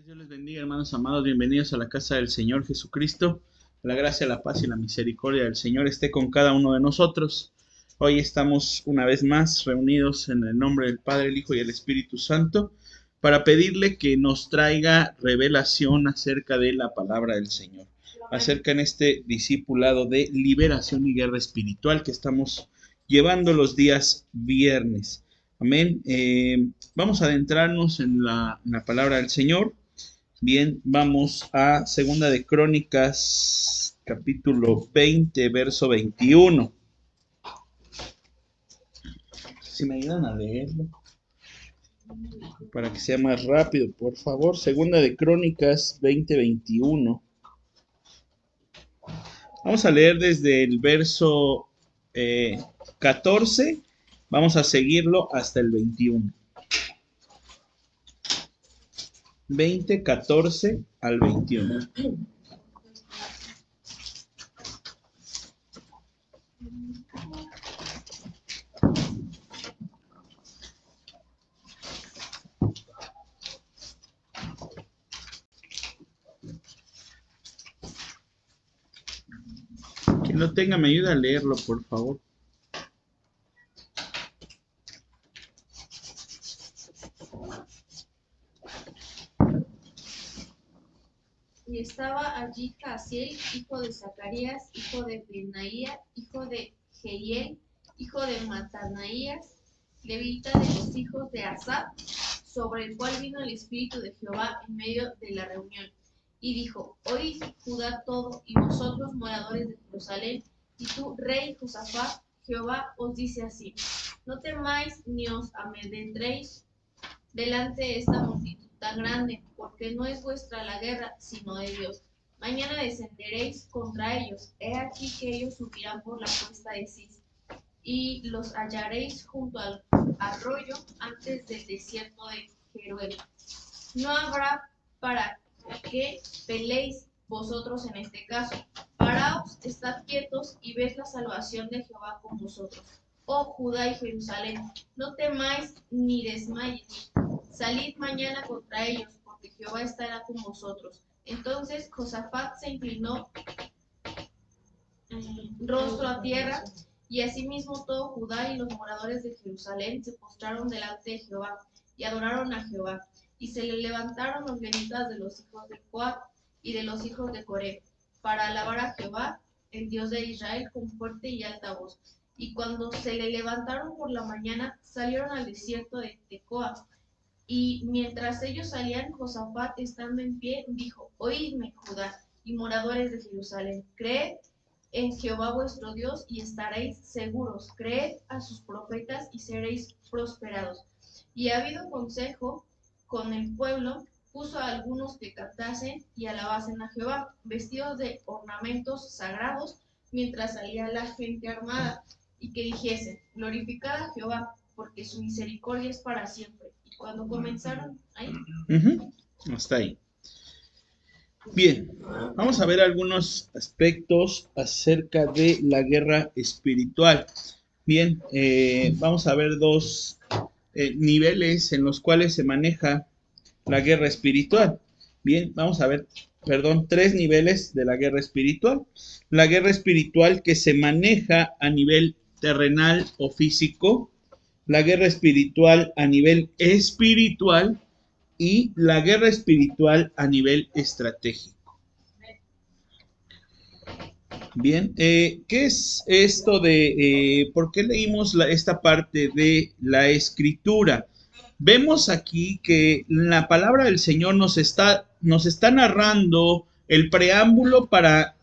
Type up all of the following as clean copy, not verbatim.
Dios les bendiga, hermanos amados. Bienvenidos a la casa del Señor Jesucristo. La gracia, la paz y la misericordia del Señor esté con cada uno de nosotros. Hoy estamos una vez más reunidos en el nombre del Padre, el Hijo y el Espíritu Santo para pedirle que nos traiga revelación acerca de la palabra del Señor, acerca en este discipulado de liberación y guerra espiritual que estamos llevando los días viernes. Amén. Vamos a adentrarnos en la palabra del Señor. Bien, vamos a Segunda de Crónicas, capítulo 20, verso 21. Si me ayudan a leerlo, para que sea más rápido, por favor. Segunda de Crónicas 20, 21. Vamos a leer desde el verso 14. Vamos a seguirlo hasta el 21. 20, 14 al 21. Quien lo tenga me ayuda a leerlo, por favor. Y estaba allí Jaasiel, hijo de Zacarías, hijo de Benaía, hijo de Jehiel, hijo de Matanaías, levita de los hijos de Asaf, sobre el cual vino el Espíritu de Jehová en medio de la reunión. Y dijo: Oíd, Judá todo, y vosotros moradores de Jerusalén, y tú, rey Josafat, Jehová os dice así: No temáis ni os amedrentéis delante de esta multitud tan grande, porque no es vuestra la guerra, sino de Dios. Mañana descenderéis contra ellos. He aquí que ellos subirán por la cuesta de Cis, y los hallaréis junto al arroyo antes del desierto de Jeruel. No habrá para que peleéis vosotros en este caso. Paraos, estad quietos y ved la salvación de Jehová con vosotros. Oh Judá y Jerusalén, no temáis ni desmayéis. Salid mañana contra ellos, porque Jehová estará con vosotros. Entonces Josafat se inclinó rostro a tierra, y asimismo todo Judá y los moradores de Jerusalén se postraron delante de Jehová y adoraron a Jehová. Y se le levantaron los levitas de los hijos de Coat y de los hijos de Coré, para alabar a Jehová, el Dios de Israel, con fuerte y alta voz. Y cuando se le levantaron por la mañana, salieron al desierto de Tecoa. Y mientras ellos salían, Josafat, estando en pie, dijo: Oídme, Judá y moradores de Jerusalén, creed en Jehová vuestro Dios y estaréis seguros, creed a sus profetas y seréis prosperados. Y ha habido consejo con el pueblo, puso a algunos que cantasen y alabasen a Jehová, vestidos de ornamentos sagrados, mientras salía la gente armada, y que dijesen: Glorificad a Jehová, porque su misericordia es para siempre. Y cuando comenzaron, ahí. Hasta ahí. Bien, vamos a ver algunos aspectos acerca de la guerra espiritual. Bien, vamos a ver dos niveles en los cuales se maneja la guerra espiritual. Bien, vamos a ver, tres niveles de la guerra espiritual. La guerra espiritual que se maneja a nivel terrenal o físico, la guerra espiritual a nivel espiritual y la guerra espiritual a nivel estratégico. Bien, ¿qué es esto de por qué leímos esta parte de la escritura? Vemos aquí que la palabra del Señor nos está narrando el preámbulo para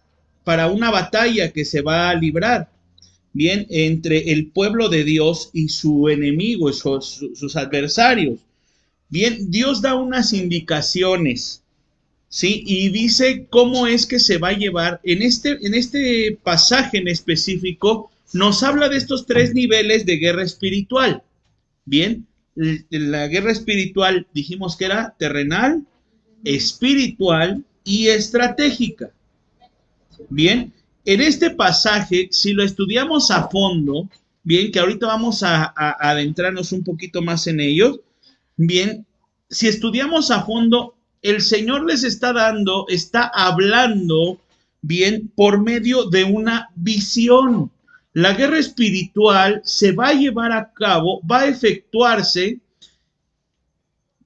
una batalla que se va a librar, bien, entre el pueblo de Dios y su enemigo, sus adversarios. Bien, Dios da unas indicaciones, ¿sí? Y dice cómo es que se va a llevar. En este pasaje en específico, nos habla de estos tres niveles de guerra espiritual. Bien, la guerra espiritual dijimos que era terrenal, espiritual y estratégica. Bien, en este pasaje, si lo estudiamos a fondo, bien, que ahorita vamos a adentrarnos un poquito más en ello. Bien, si estudiamos a fondo, el Señor les está dando, está hablando, bien, por medio de una visión. La guerra espiritual se va a llevar a cabo, va a efectuarse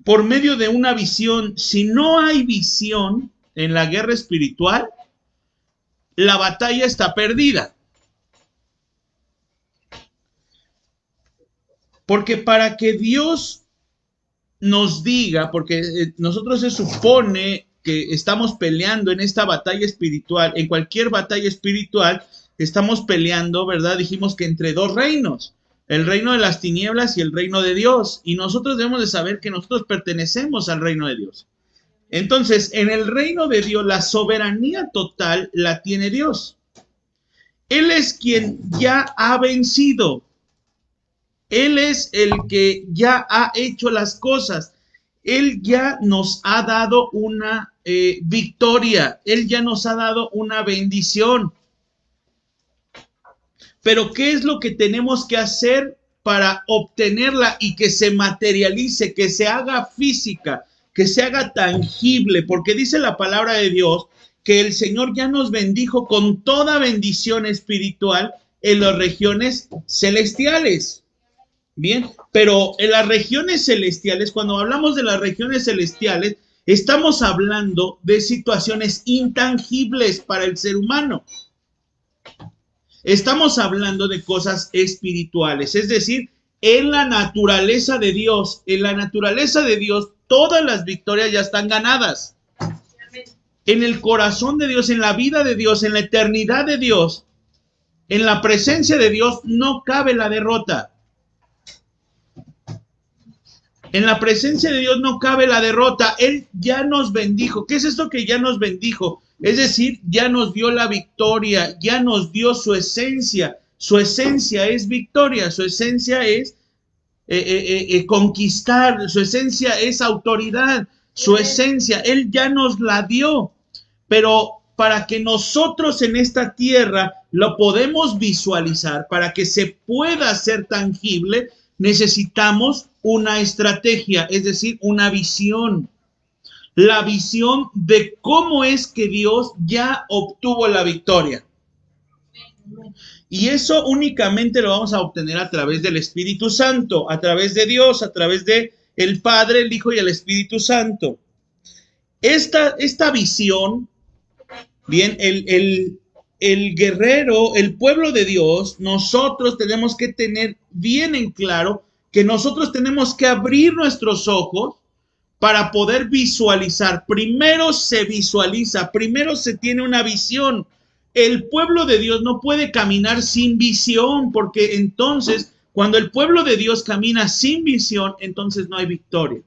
por medio de una visión. Si no hay visión en la guerra espiritual, la batalla está perdida. Porque para que Dios nos diga, porque nosotros se supone que estamos peleando en esta batalla espiritual, en cualquier batalla espiritual, estamos peleando, ¿verdad? Dijimos que entre dos reinos, el reino de las tinieblas y el reino de Dios, y nosotros debemos de saber que nosotros pertenecemos al reino de Dios. Entonces, en el reino de Dios, la soberanía total la tiene Dios. Él es quien ya ha vencido. Él es el que ya ha hecho las cosas. Él ya nos ha dado una victoria. Él ya nos ha dado una bendición. Pero ¿qué es lo que tenemos que hacer para obtenerla y que se materialice, que se haga física, que se haga tangible? Porque dice la palabra de Dios que el Señor ya nos bendijo con toda bendición espiritual en las regiones celestiales. Bien, pero en las regiones celestiales, cuando hablamos de las regiones celestiales, estamos hablando de situaciones intangibles para el ser humano. Estamos hablando de cosas espirituales, es decir, en la naturaleza de Dios. En la naturaleza de Dios, todas las victorias ya están ganadas. En el corazón de Dios, en la vida de Dios, en la eternidad de Dios, en la presencia de Dios, no cabe la derrota. En la presencia de Dios no cabe la derrota. Él ya nos bendijo. ¿Qué es esto que ya nos bendijo? Es decir, ya nos dio la victoria, ya nos dio su esencia. Su esencia es victoria, su esencia es conquistar, su esencia es autoridad, su esencia, Él ya nos la dio. Pero para que nosotros en esta tierra lo podemos visualizar, para que se pueda hacer tangible, necesitamos una estrategia, es decir, una visión. La visión de cómo es que Dios ya obtuvo la victoria. Y eso únicamente lo vamos a obtener a través del Espíritu Santo, a través de Dios, a través de el Padre, el Hijo y el Espíritu Santo. Esta visión, bien, el guerrero, el pueblo de Dios, nosotros tenemos que tener bien en claro que nosotros tenemos que abrir nuestros ojos para poder visualizar. Primero se visualiza, primero se tiene una visión. El pueblo de Dios no puede caminar sin visión, porque entonces, cuando el pueblo de Dios camina sin visión, entonces no hay victoria.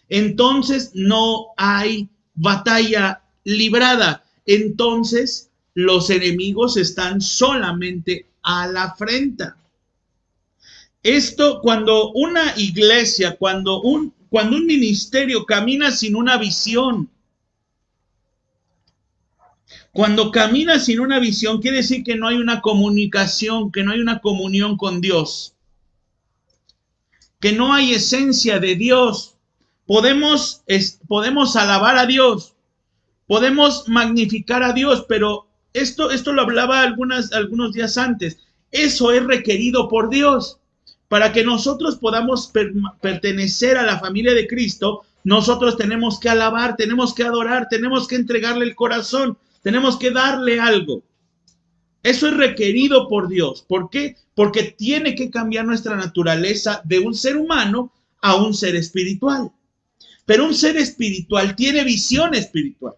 Entonces no hay batalla librada. Entonces los enemigos están solamente a la afrenta. Esto, cuando una iglesia, cuando un ministerio camina sin una visión, cuando camina sin una visión, quiere decir que no hay una comunicación, que no hay una comunión con Dios, que no hay esencia de Dios. Podemos alabar a Dios, podemos magnificar a Dios, pero esto lo hablaba algunos días antes. Eso es requerido por Dios. Para que nosotros podamos pertenecer a la familia de Cristo, nosotros tenemos que alabar, tenemos que adorar, tenemos que entregarle el corazón, tenemos que darle algo. Eso es requerido por Dios. ¿Por qué? Porque tiene que cambiar nuestra naturaleza de un ser humano a un ser espiritual. Pero un ser espiritual tiene visión espiritual.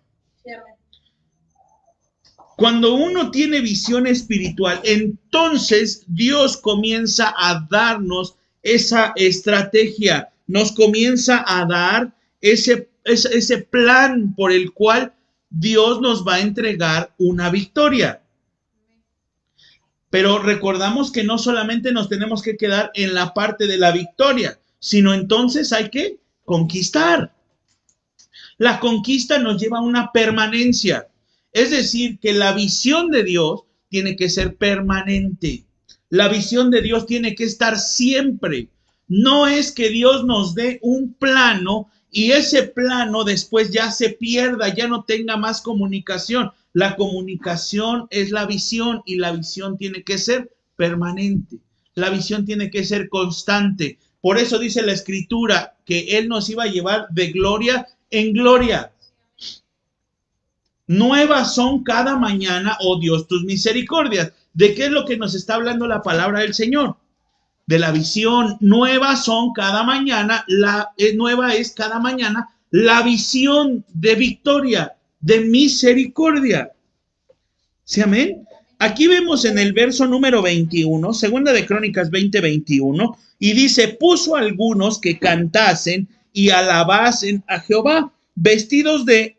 Cuando uno tiene visión espiritual, entonces Dios comienza a darnos esa estrategia, nos comienza a dar ese plan por el cual Dios nos va a entregar una victoria. Pero recordamos que no solamente nos tenemos que quedar en la parte de la victoria, sino entonces hay que conquistar. La conquista nos lleva a una permanencia. Es decir, que la visión de Dios tiene que ser permanente. La visión de Dios tiene que estar siempre. No es que Dios nos dé un plano y ese plano después ya se pierda, ya no tenga más comunicación. La comunicación es la visión y la visión tiene que ser permanente. La visión tiene que ser constante. Por eso dice la Escritura que Él nos iba a llevar de gloria en gloria. Nuevas son cada mañana, oh Dios, tus misericordias. ¿De qué es lo que nos está hablando la palabra del Señor? De la visión. Nuevas son cada mañana, nueva es cada mañana la visión de victoria, de misericordia. ¿Sí, amén? Aquí vemos en el verso número 21, segunda de Crónicas 20:21, y dice, puso a algunos que cantasen y alabasen a Jehová, vestidos de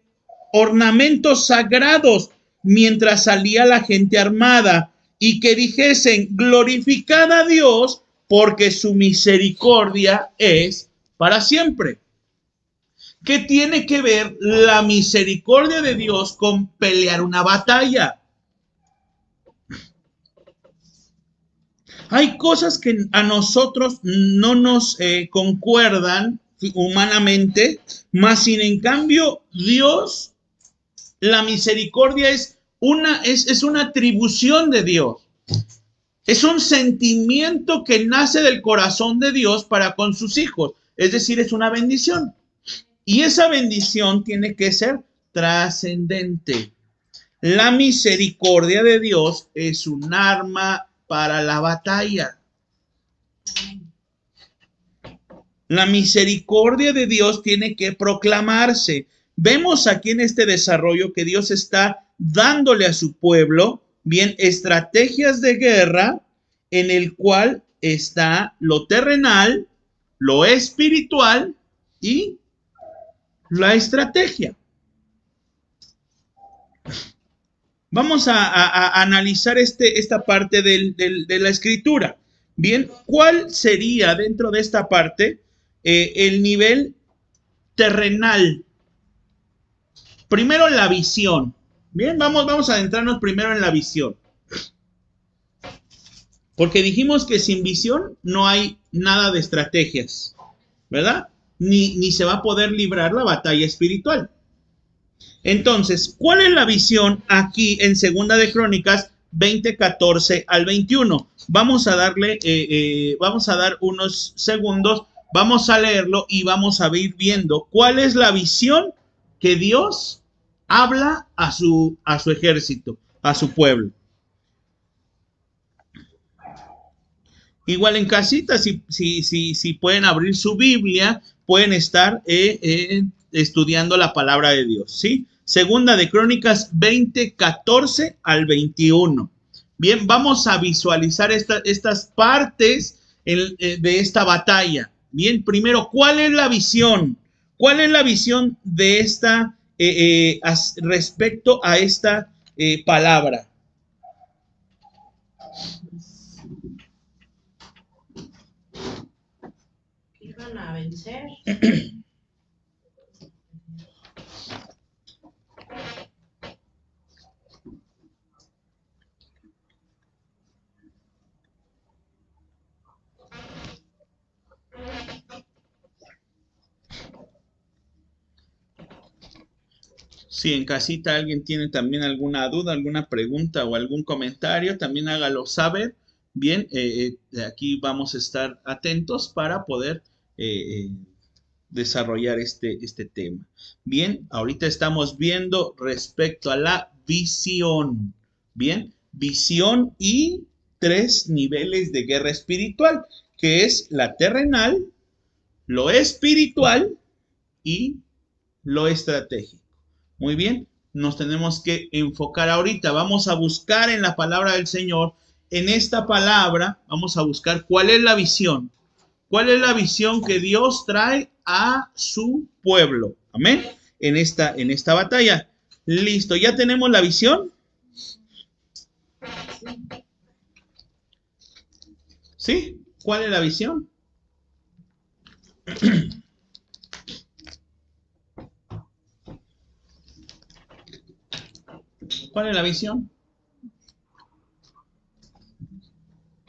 ornamentos sagrados, mientras salía la gente armada, y que dijesen, glorificad a Dios, porque su misericordia es para siempre. ¿Qué tiene que ver la misericordia de Dios con pelear una batalla? Hay cosas que a nosotros no nos concuerdan humanamente, mas sin en cambio Dios, la misericordia es una atribución de Dios. Es un sentimiento que nace del corazón de Dios para con sus hijos. Es decir, es una bendición. Y esa bendición tiene que ser trascendente. La misericordia de Dios es un arma para la batalla. La misericordia de Dios tiene que proclamarse. Vemos aquí en este desarrollo que Dios está dándole a su pueblo, bien, estrategias de guerra en el cual está lo terrenal, lo espiritual y la estrategia. Vamos a analizar esta parte de la escritura. Bien, ¿cuál sería dentro de esta parte el nivel terrenal? Primero la visión. Bien, vamos a adentrarnos primero en la visión. Porque dijimos que sin visión no hay nada de estrategias, ¿verdad? Ni se va a poder librar la batalla espiritual. Entonces, ¿cuál es la visión aquí en Segunda de Crónicas 20:14 al 21? Vamos a dar unos segundos, vamos a leerlo y vamos a ir viendo cuál es la visión que Dios habla a su ejército, a su pueblo. Igual en casita, si pueden abrir su Biblia, pueden estar estudiando la palabra de Dios, ¿sí? Segunda de Crónicas 20:14 al 21. Bien, vamos a visualizar estas partes de esta batalla. Bien, primero, ¿cuál es la visión? ¿Cuál es la visión de esta respecto a esta palabra? Iban a vencer. Si en casita alguien tiene también alguna duda, alguna pregunta o algún comentario, también hágalo saber. Bien, aquí vamos a estar atentos para poder desarrollar este tema. Bien, ahorita estamos viendo respecto a la visión. Bien, visión y 3 niveles de guerra espiritual, que es la terrenal, lo espiritual y lo estratégico. Muy bien, nos tenemos que enfocar ahorita. Vamos a buscar en la palabra del Señor, en esta palabra, vamos a buscar cuál es la visión. ¿Cuál es la visión que Dios trae a su pueblo? Amén. En esta batalla. Listo, ¿ya tenemos la visión? ¿Sí? ¿Cuál es la visión? ¿Cuál es la visión?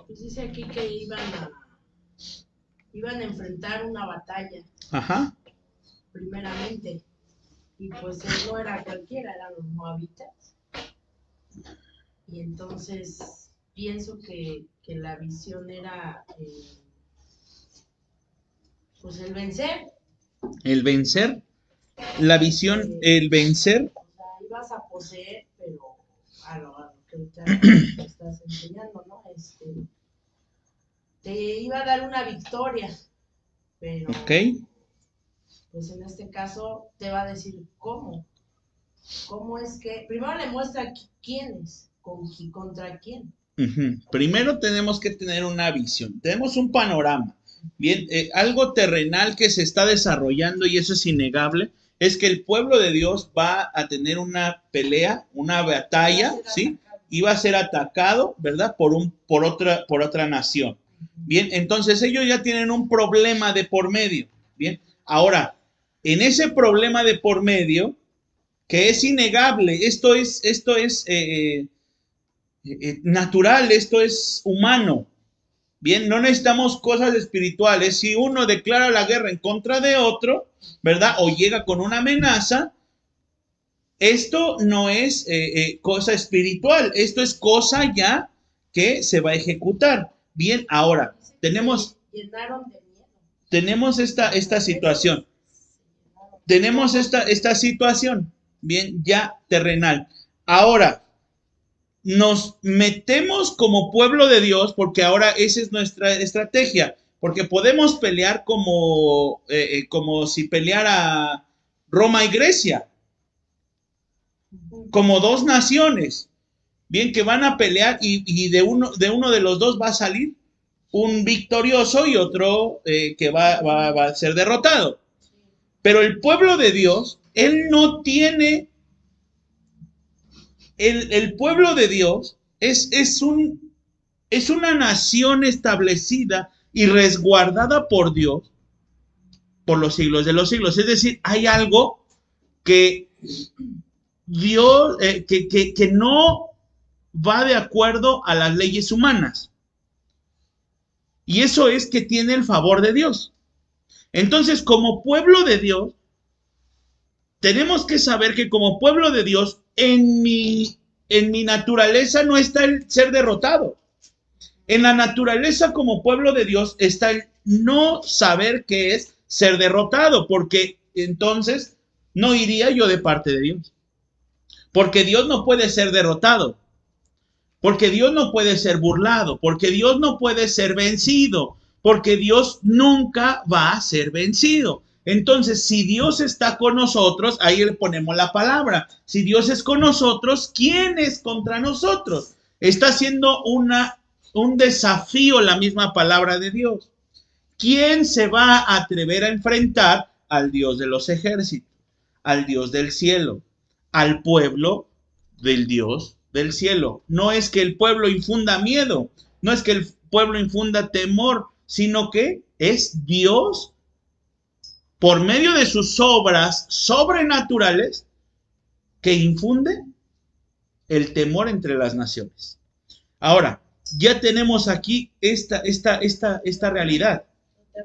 Pues dice aquí que iban a enfrentar una batalla. Ajá. primeramente. Y pues él no era cualquiera, eran los moabitas. Y entonces pienso que la visión era pues el vencer. El vencer, la visión, el vencer. O sea, ibas a poseer, pero a lo que ahorita te estás enseñando, ¿no? Te iba a dar una victoria, pero Ok. pues en este caso te va a decir cómo. ¿Cómo es que? Primero le muestra quién es, contra quién. Primero tenemos que tener una visión, tenemos un panorama. Bien, algo terrenal que se está desarrollando y eso es innegable, es que el pueblo de Dios va a tener una pelea, una batalla, ¿sí? Y va a ser atacado, ¿verdad? Por otra nación. Bien, entonces ellos ya tienen un problema de por medio. Bien, ahora, en ese problema de por medio, que es innegable, esto es natural, esto es humano. Bien, no necesitamos cosas espirituales. Si uno declara la guerra en contra de otro, ¿verdad? O llega con una amenaza, esto no es cosa espiritual, esto es cosa ya que se va a ejecutar. Bien, ahora, tenemos esta situación. Tenemos esta situación, bien, ya terrenal. Ahora, nos metemos como pueblo de Dios, porque ahora esa es nuestra estrategia, porque podemos pelear como si peleara Roma y Grecia, como dos naciones, bien, que van a pelear y de uno de los dos va a salir un victorioso y otro que va a ser derrotado. Pero el pueblo de Dios, él no tiene, el pueblo de Dios es una nación establecida y resguardada por Dios por los siglos de los siglos. Es decir, hay algo que Dios, que no va de acuerdo a las leyes humanas. Y eso es que tiene el favor de Dios. Entonces, como pueblo de Dios, tenemos que saber que como pueblo de Dios, en mi naturaleza no está el ser derrotado. En la naturaleza como pueblo de Dios está el no saber qué es ser derrotado, porque entonces no iría yo de parte de Dios. Porque Dios no puede ser derrotado, porque Dios no puede ser burlado, porque Dios no puede ser vencido, porque Dios nunca va a ser vencido. Entonces, si Dios está con nosotros, ahí le ponemos la palabra. Si Dios es con nosotros, ¿quién es contra nosotros? Está haciendo un desafío la misma palabra de Dios. ¿Quién se va a atrever a enfrentar al Dios de los ejércitos, al Dios del cielo, al pueblo del Dios del cielo? No es que el pueblo infunda miedo, no es que el pueblo infunda temor, sino que es Dios por medio de sus obras sobrenaturales que infunde el temor entre las naciones. Ahora, ya tenemos aquí esta realidad.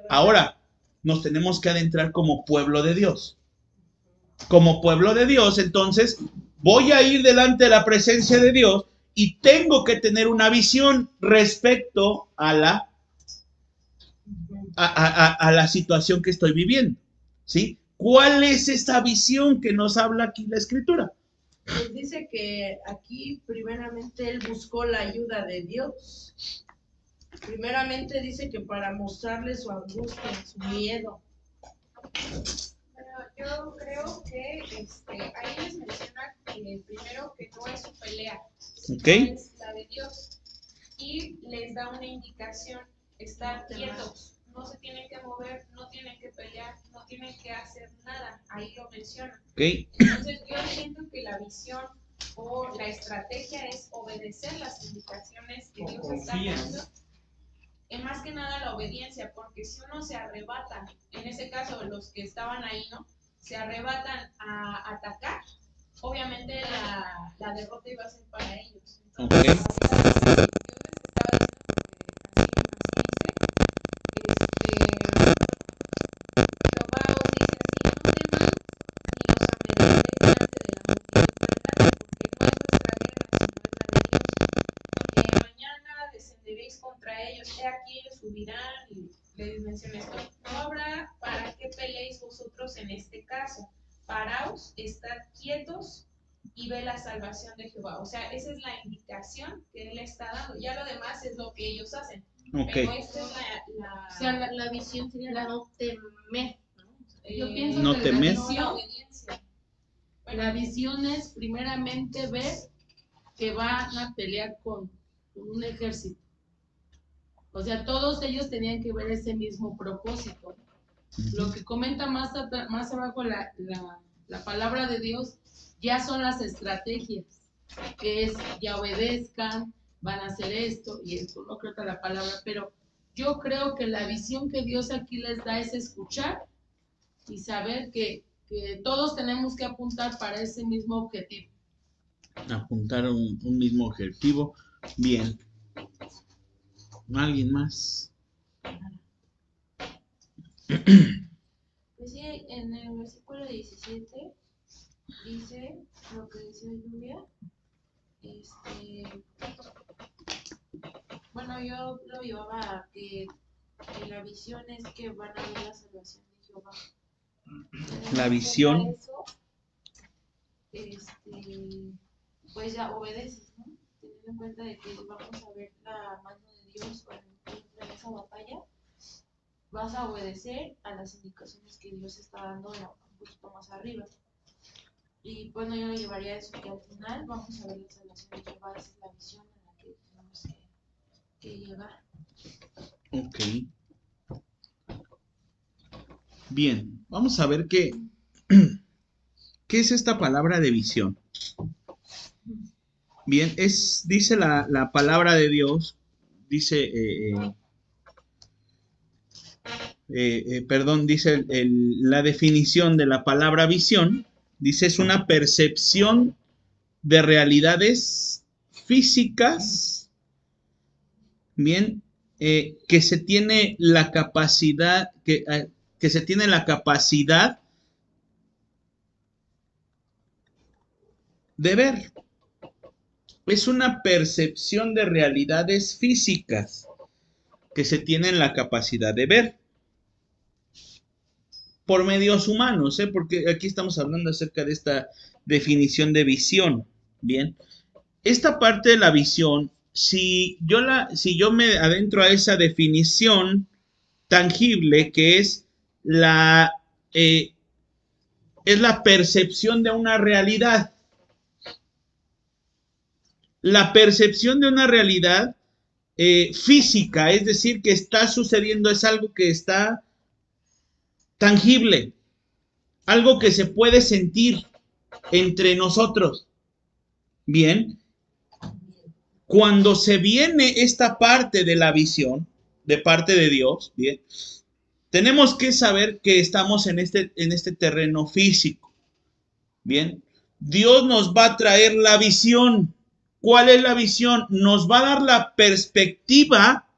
Ahora, nos tenemos que adentrar como pueblo de Dios. Como pueblo de Dios, entonces, voy a ir delante de la presencia de Dios y tengo que tener una visión respecto a la situación que estoy viviendo. ¿Sí? ¿Cuál es esa visión que nos habla aquí la Escritura? Pues dice que aquí primeramente él buscó la ayuda de Dios. Primeramente dice que para mostrarle su angustia, su miedo. Bueno, yo creo que ahí les menciona primero que no es su pelea, Okay. es la de Dios. Y les da una indicación, estar quietos, no se tienen que mover, no tienen que pelear, no tienen que hacer nada, ahí lo menciona. Okay. Entonces yo siento que la visión o la estrategia es obedecer las indicaciones que Dios está dando. Más que nada la obediencia, porque si uno se arrebata, en ese caso los que estaban ahí, ¿no? Se arrebatan a atacar, obviamente la derrota iba a ser para ellos. Entonces, Okay. Dios les estaba diciendo, porque así dice, Jehová os dice así, no descenderéis contra ellos, he aquí ellos subirán, y les menciona esto, no habrá para qué peleéis vosotros en este caso, paraos, estad quietos y ve la salvación de Jehová. O sea, esa es la indicación que él está dando, ya lo demás es lo que ellos hacen. Ok. Pero esta es O sea, la visión sería no temer, ¿no? Yo pienso No que temer. la obediencia. la visión es primeramente ver que van a pelear con un ejército. O sea, todos ellos tenían que ver ese mismo propósito. Lo que comenta más abajo la palabra de Dios ya son las estrategias, que es ya obedezcan, van a hacer esto y esto, no creo que la palabra, pero yo creo que la visión que Dios aquí les da es escuchar y saber que todos tenemos que apuntar para ese mismo objetivo. Apuntar a un mismo objetivo. Bien. ¿Alguien más? Pues sí, en el versículo 17 dice lo que dice Lluvia. Bueno, yo lo llevaba a que la visión es que van a ver la salvación de Jehová. La visión. Eso, pues ya obedeces, ¿no? Teniendo en cuenta de que vamos a ver la mano de Dios en esa batalla, vas a obedecer a las indicaciones que Dios está dando un poquito más arriba. Y bueno, yo lo llevaría a eso, que al final vamos a ver la salvación de Jehová, esa es la visión en la que tenemos que llegar. Ok. Bien, vamos a ver qué es esta palabra de visión. Bien, dice la palabra de Dios, dice, dice la definición de la palabra visión, dice es una percepción de realidades físicas, bien, que se tiene la capacidad, que se tiene la capacidad de ver. Es una percepción de realidades físicas que se tienen la capacidad de ver por medios humanos, porque aquí estamos hablando acerca de esta definición de visión. Bien, esta parte de la visión, si yo me adentro a esa definición tangible que es la percepción de una realidad. La percepción de una realidad física, es decir, que está sucediendo, es algo que está tangible, algo que se puede sentir entre nosotros. Bien, cuando se viene esta parte de la visión, de parte de Dios, bien, tenemos que saber que estamos en este terreno físico. Bien, Dios nos va a traer la visión. ¿Cuál es la visión? Nos va a dar la perspectiva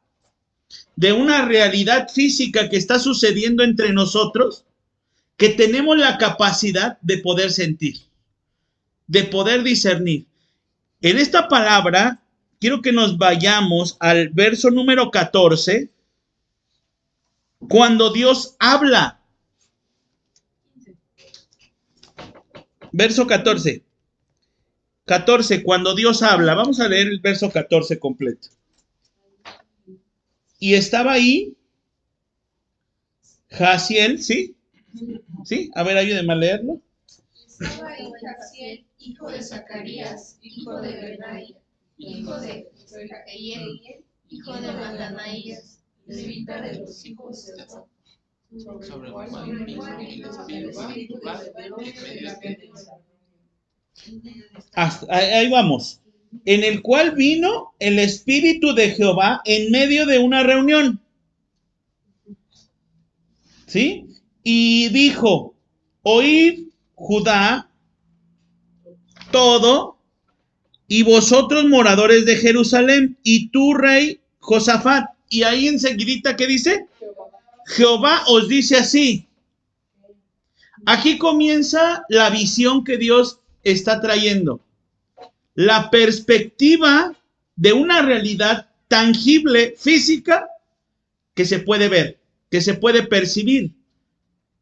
de una realidad física que está sucediendo entre nosotros, que tenemos la capacidad de poder sentir, de poder discernir. En esta palabra, quiero que nos vayamos al verso número 14, cuando Dios habla. Verso 14. 14, cuando Dios habla. Vamos a leer el verso 14 completo. Y estaba ahí Jaziel, ¿sí? ¿Sí? A ver, ayúdenme a leerlo. Estaba ahí Jaziel, hijo de Zacarías, hijo de Benaía, hijo de Jehiel, hijo de Matanaías, levita de los hijos de Ozón, sobre el cual vino el Espíritu de Dios. Ahí vamos. En el cual vino el Espíritu de Jehová en medio de una reunión. ¿Sí? Y dijo, oíd Judá todo, y vosotros moradores de Jerusalén, y tú rey Josafat. Y ahí enseguidita, ¿qué dice? Jehová os dice así. Aquí comienza la visión que Dios está trayendo. La perspectiva de una realidad tangible, física, que se puede ver, que se puede percibir.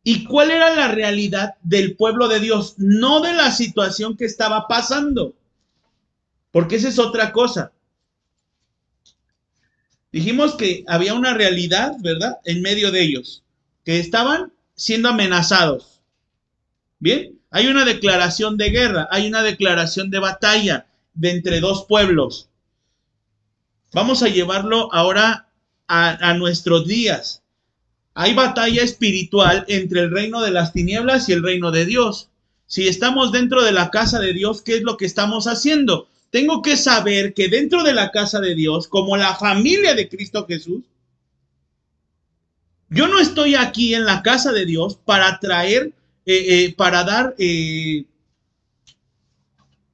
¿Y cuál era la realidad del pueblo de Dios? No de la situación que estaba pasando, porque esa es otra cosa. Dijimos que había una realidad, ¿verdad?, en medio de ellos, que estaban siendo amenazados. Bien, hay una declaración de guerra, hay una declaración de batalla de entre dos pueblos. Vamos a llevarlo ahora a nuestros días. Hay batalla espiritual entre el reino de las tinieblas y el reino de Dios. Si estamos dentro de la casa de Dios, ¿qué es lo que estamos haciendo? Tengo que saber que dentro de la casa de Dios, como la familia de Cristo Jesús, yo no estoy aquí en la casa de Dios para traer, para dar,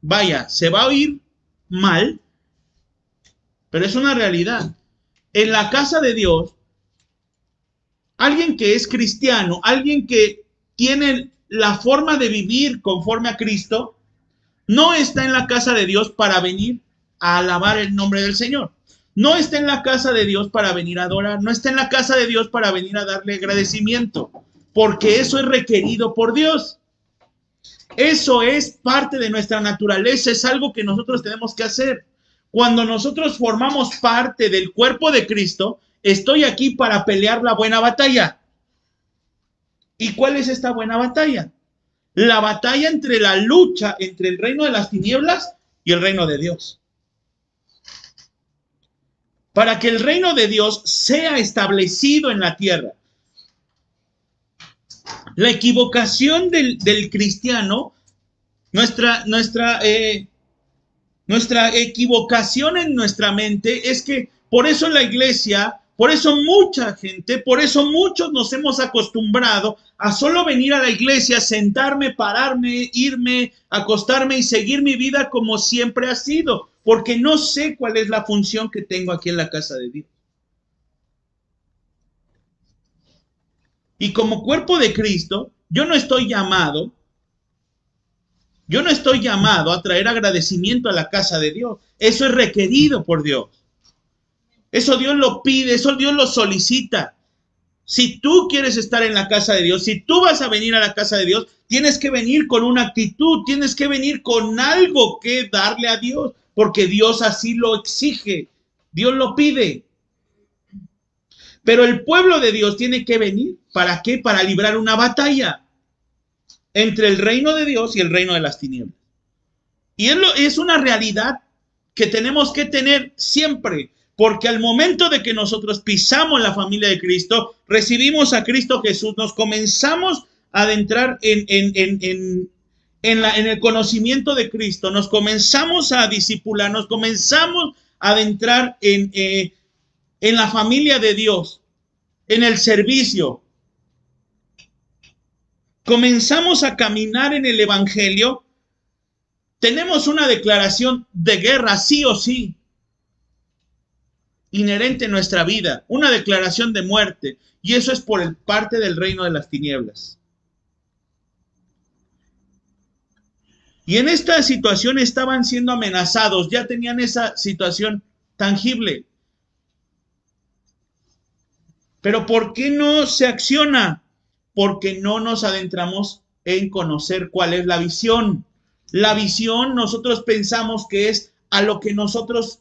vaya, se va a oír mal, pero es una realidad. En la casa de Dios, alguien que es cristiano, alguien que tiene la forma de vivir conforme a Cristo, no está en la casa de Dios para venir a alabar el nombre del Señor. No está en la casa de Dios para venir a adorar. No está en la casa de Dios para venir a darle agradecimiento, porque eso es requerido por Dios. Eso es parte de nuestra naturaleza, es algo que nosotros tenemos que hacer. Cuando nosotros formamos parte del cuerpo de Cristo, estoy aquí para pelear la buena batalla. ¿Y cuál es esta buena batalla? La batalla entre la lucha entre el reino de las tinieblas y el reino de Dios. Para que el reino de Dios sea establecido en la tierra. La equivocación del cristiano, nuestra equivocación en nuestra mente es que por eso la iglesia, por eso mucha gente, por eso muchos nos hemos acostumbrado a solo venir a la iglesia, sentarme, pararme, irme, acostarme y seguir mi vida como siempre ha sido, porque no sé cuál es la función que tengo aquí en la casa de Dios. Y como cuerpo de Cristo, yo no estoy llamado a traer agradecimiento a la casa de Dios. Eso es requerido por Dios. Eso Dios lo pide, eso Dios lo solicita. Si tú quieres estar en la casa de Dios, si tú vas a venir a la casa de Dios, tienes que venir con una actitud, tienes que venir con algo que darle a Dios, porque Dios así lo exige, Dios lo pide. Pero el pueblo de Dios tiene que venir, ¿para qué? Para librar una batalla entre el reino de Dios y el reino de las tinieblas. Y es una realidad que tenemos que tener siempre, porque al momento de que nosotros pisamos la familia de Cristo, recibimos a Cristo Jesús, nos comenzamos a adentrar en el conocimiento de Cristo, nos comenzamos a discipular, nos comenzamos a adentrar en la familia de Dios, en el servicio. Comenzamos a caminar en el evangelio, tenemos una declaración de guerra, sí o sí, inherente en nuestra vida, una declaración de muerte, y eso es por parte del reino de las tinieblas. Y en esta situación estaban siendo amenazados, ya tenían esa situación tangible. Pero ¿por qué no se acciona? Porque no nos adentramos en conocer cuál es la visión. La visión nosotros pensamos que es a lo que nosotros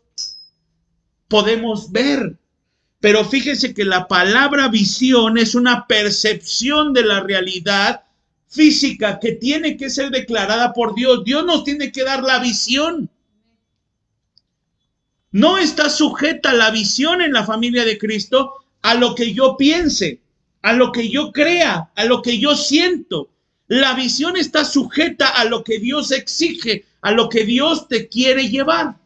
podemos ver. Pero fíjese que la palabra visión es una percepción de la realidad física que tiene que ser declarada por Dios. Dios nos tiene que dar la visión. No está sujeta la visión en la familia de Cristo a lo que yo piense, a lo que yo crea, a lo que yo siento. La visión está sujeta a lo que Dios exige, a lo que Dios te quiere llevar.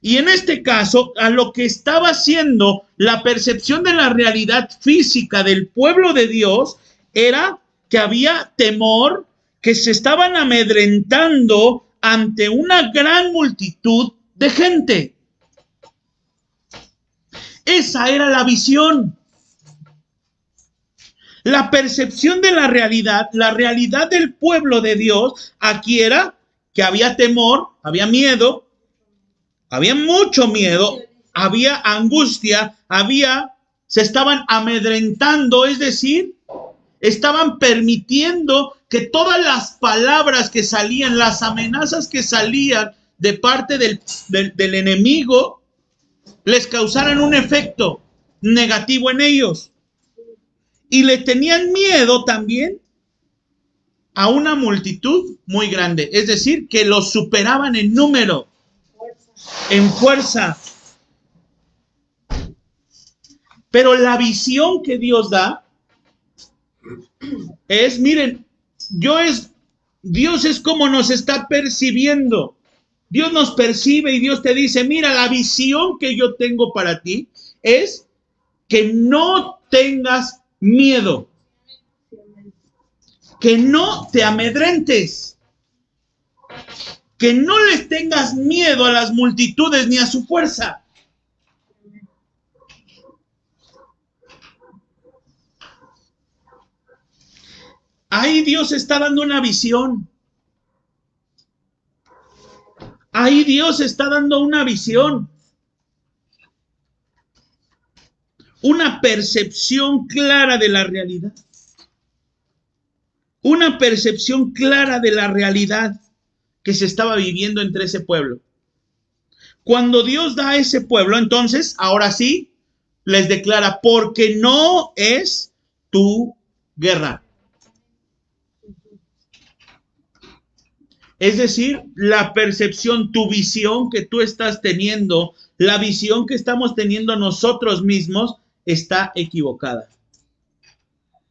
Y en este caso, a lo que estaba haciendo la percepción de la realidad física del pueblo de Dios era que había temor, que se estaban amedrentando ante una gran multitud de gente. Esa era la visión. La percepción de la realidad del pueblo de Dios, aquí era que había temor, había miedo, Había mucho miedo, había angustia, se estaban amedrentando, es decir, estaban permitiendo que todas las palabras que salían, las amenazas que salían de parte del enemigo, les causaran un efecto negativo en ellos. Y le tenían miedo también a una multitud muy grande, es decir, que los superaban en número, en fuerza. Pero la visión que Dios da es, miren, Dios es como nos está percibiendo. Dios nos percibe y Dios te dice, mira, la visión que yo tengo para ti es que no tengas miedo, que no te amedrentes, que no les tengas miedo a las multitudes ni a su fuerza. Ahí Dios está dando una visión. Ahí Dios está dando una visión. Una percepción clara de la realidad. Una percepción clara de la realidad que se estaba viviendo entre ese pueblo. Cuando Dios da a ese pueblo, entonces, ahora sí, les declara, porque no es tu guerra. Es decir, la percepción, tu visión que tú estás teniendo, la visión que estamos teniendo nosotros mismos, está equivocada.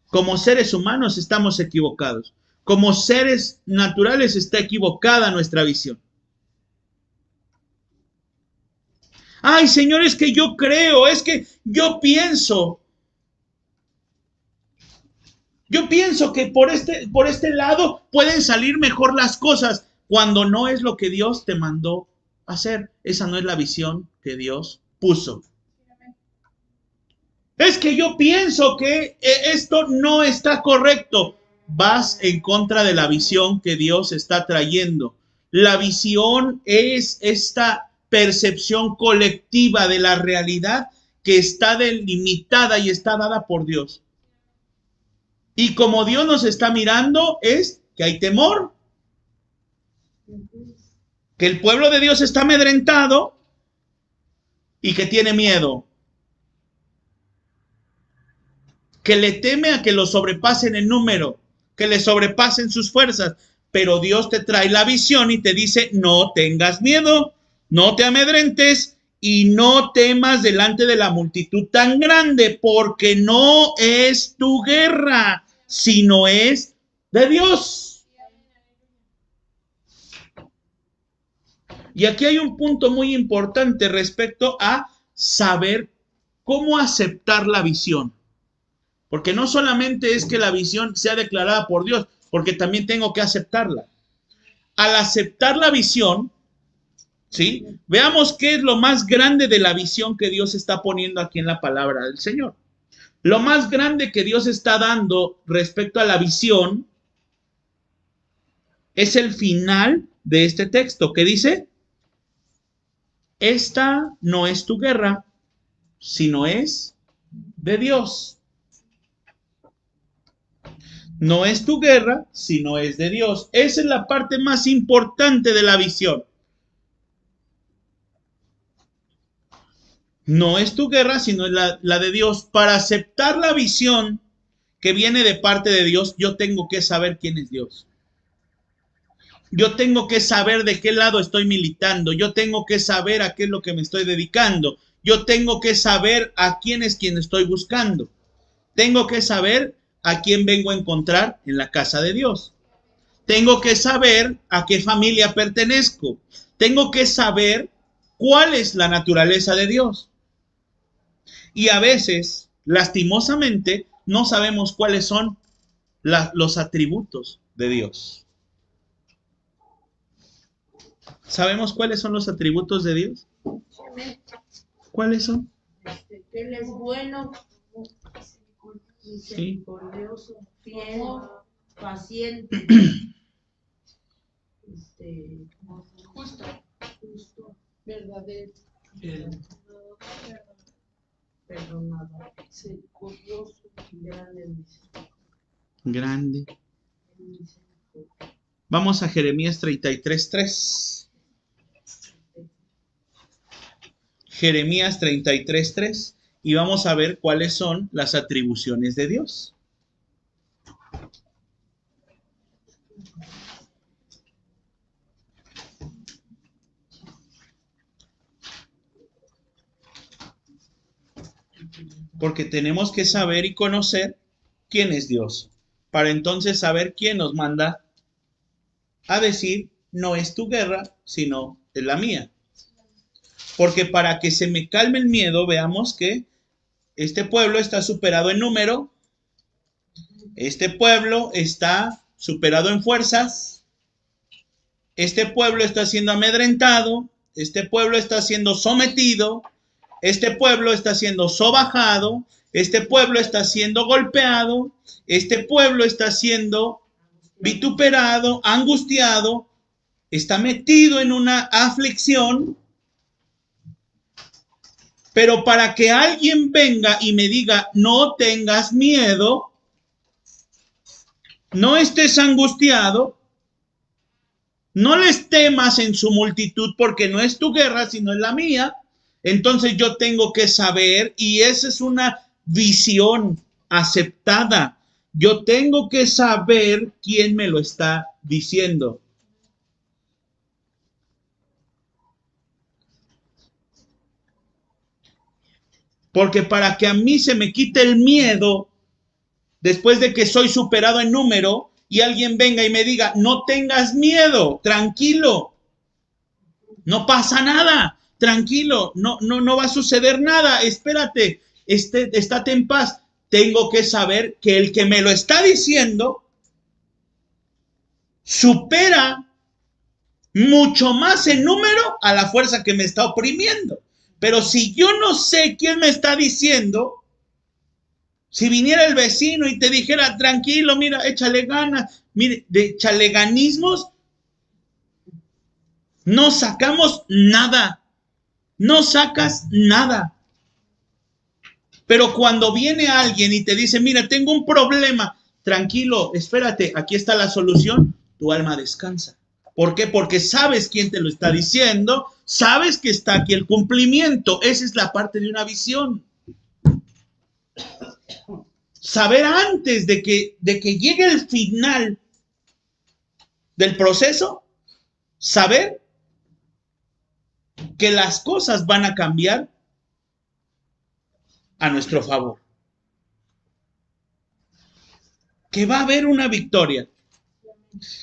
Como seres humanos estamos equivocados. Como seres naturales está equivocada nuestra visión. Ay, Señor, es que yo creo, es que yo pienso. Yo pienso que por este lado pueden salir mejor las cosas cuando no es lo que Dios te mandó hacer. Esa no es la visión que Dios puso. Es que yo pienso que esto no está correcto. Vas en contra de la visión que Dios está trayendo. La visión es esta percepción colectiva de la realidad que está delimitada y está dada por Dios. Y como Dios nos está mirando, es que hay temor. Que el pueblo de Dios está amedrentado y que tiene miedo. Que le teme a que lo sobrepasen en número, que le sobrepasen sus fuerzas. Pero Dios te trae la visión y te dice, no tengas miedo, no te amedrentes y no temas delante de la multitud tan grande, porque no es tu guerra, sino es de Dios. Y aquí hay un punto muy importante respecto a saber cómo aceptar la visión. Porque no solamente es que la visión sea declarada por Dios, porque también tengo que aceptarla. Al aceptar la visión, ¿sí? Veamos qué es lo más grande de la visión que Dios está poniendo aquí en la palabra del Señor. Lo más grande que Dios está dando respecto a la visión es el final de este texto, que dice, esta no es tu guerra, sino es de Dios. No es tu guerra, sino es de Dios. Esa es la parte más importante de la visión. No es tu guerra, sino es la de Dios. Para aceptar la visión que viene de parte de Dios, yo tengo que saber quién es Dios. Yo tengo que saber de qué lado estoy militando. Yo tengo que saber a qué es lo que me estoy dedicando. Yo tengo que saber a quién es quien estoy buscando. Tengo que saber a quién vengo a encontrar en la casa de Dios. Tengo que saber a qué familia pertenezco. Tengo que saber cuál es la naturaleza de Dios. Y a veces, lastimosamente, no sabemos cuáles son los atributos de Dios. ¿Sabemos cuáles son los atributos de Dios? ¿Cuáles son? Que Él es bueno, misericordioso, fiel, paciente, Justo. verdadero, Perdonador, misericordioso, grande en misericordia. Grande. Vamos a Jeremías 33:3. Jeremías 33:3. Y vamos a ver cuáles son las atribuciones de Dios. Porque tenemos que saber y conocer quién es Dios, para entonces saber quién nos manda a decir, no es tu guerra, sino es la mía. Porque para que se me calme el miedo, veamos que este pueblo está superado en número, este pueblo está superado en fuerzas, este pueblo está siendo amedrentado, este pueblo está siendo sometido, este pueblo está siendo sobajado, este pueblo está siendo golpeado, este pueblo está siendo vituperado, angustiado, está metido en una aflicción. Pero para que alguien venga y me diga, no tengas miedo, no estés angustiado, no les temas en su multitud, porque no es tu guerra, sino es la mía. Entonces yo tengo que saber, y esa es una visión aceptada. Yo tengo que saber quién me lo está diciendo. Porque para que a mí se me quite el miedo, después de que soy superado en número, y alguien venga y me diga, no tengas miedo, tranquilo, no pasa nada, tranquilo, no va a suceder nada, espérate, estate en paz. Tengo que saber que el que me lo está diciendo supera mucho más en número a la fuerza que me está oprimiendo. Pero si yo no sé quién me está diciendo, si viniera el vecino y te dijera, tranquilo, mira, échale ganas, mire, de chaleganismos no sacamos nada, no sacas nada. Pero cuando viene alguien y te dice, mira, tengo un problema, tranquilo, espérate, aquí está la solución, tu alma descansa. ¿Por qué? Porque sabes quién te lo está diciendo, sabes que está aquí el cumplimiento. Esa es la parte de una visión. Saber antes de que llegue el final del proceso, saber que las cosas van a cambiar a nuestro favor. Que va a haber una victoria.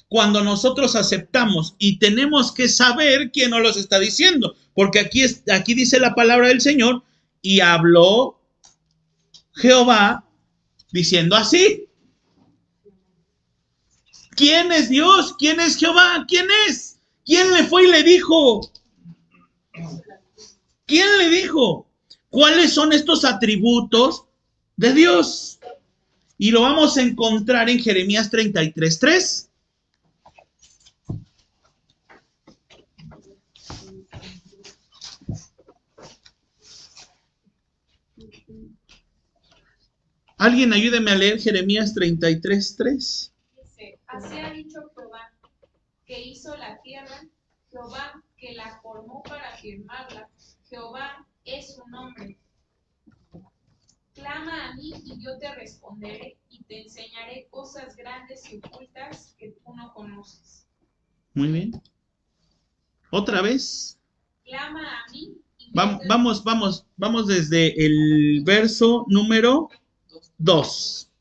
Cuando nosotros aceptamos, y tenemos que saber quién nos los está diciendo, porque aquí dice la palabra del Señor, y habló Jehová diciendo así. ¿Quién es Dios? ¿Quién es Jehová? ¿Quién es? ¿Quién le fue y le dijo? ¿Quién le dijo? ¿Cuáles son estos atributos de Dios? Y lo vamos a encontrar en Jeremías 33:3. Alguien ayúdeme a leer Jeremías 33:3. Dice, así ha dicho Jehová, que hizo la tierra, Jehová, que la formó para firmarla, Jehová es su nombre. Clama a mí y yo te responderé y te enseñaré cosas grandes y ocultas que tú no conoces. Muy bien. Otra vez. Clama a mí y Vamos desde el verso número 2.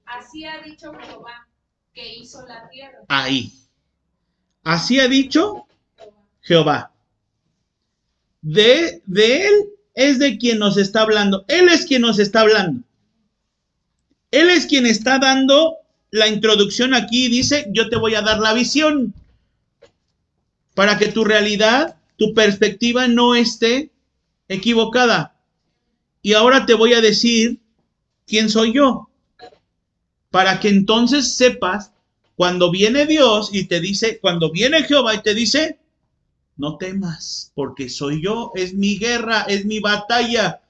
Así ha dicho Jehová, que hizo la tierra. Ahí. Así ha dicho Jehová. De él es de quien nos está hablando. Él es quien nos está hablando. Él es quien está dando la introducción aquí. Dice, yo te voy a dar la visión para que tu realidad, tu perspectiva no esté equivocada. Y ahora te voy a decir quién soy yo, para que entonces sepas cuando viene Dios y te dice, cuando viene Jehová y te dice, no temas, porque soy yo, es mi guerra, es mi batalla.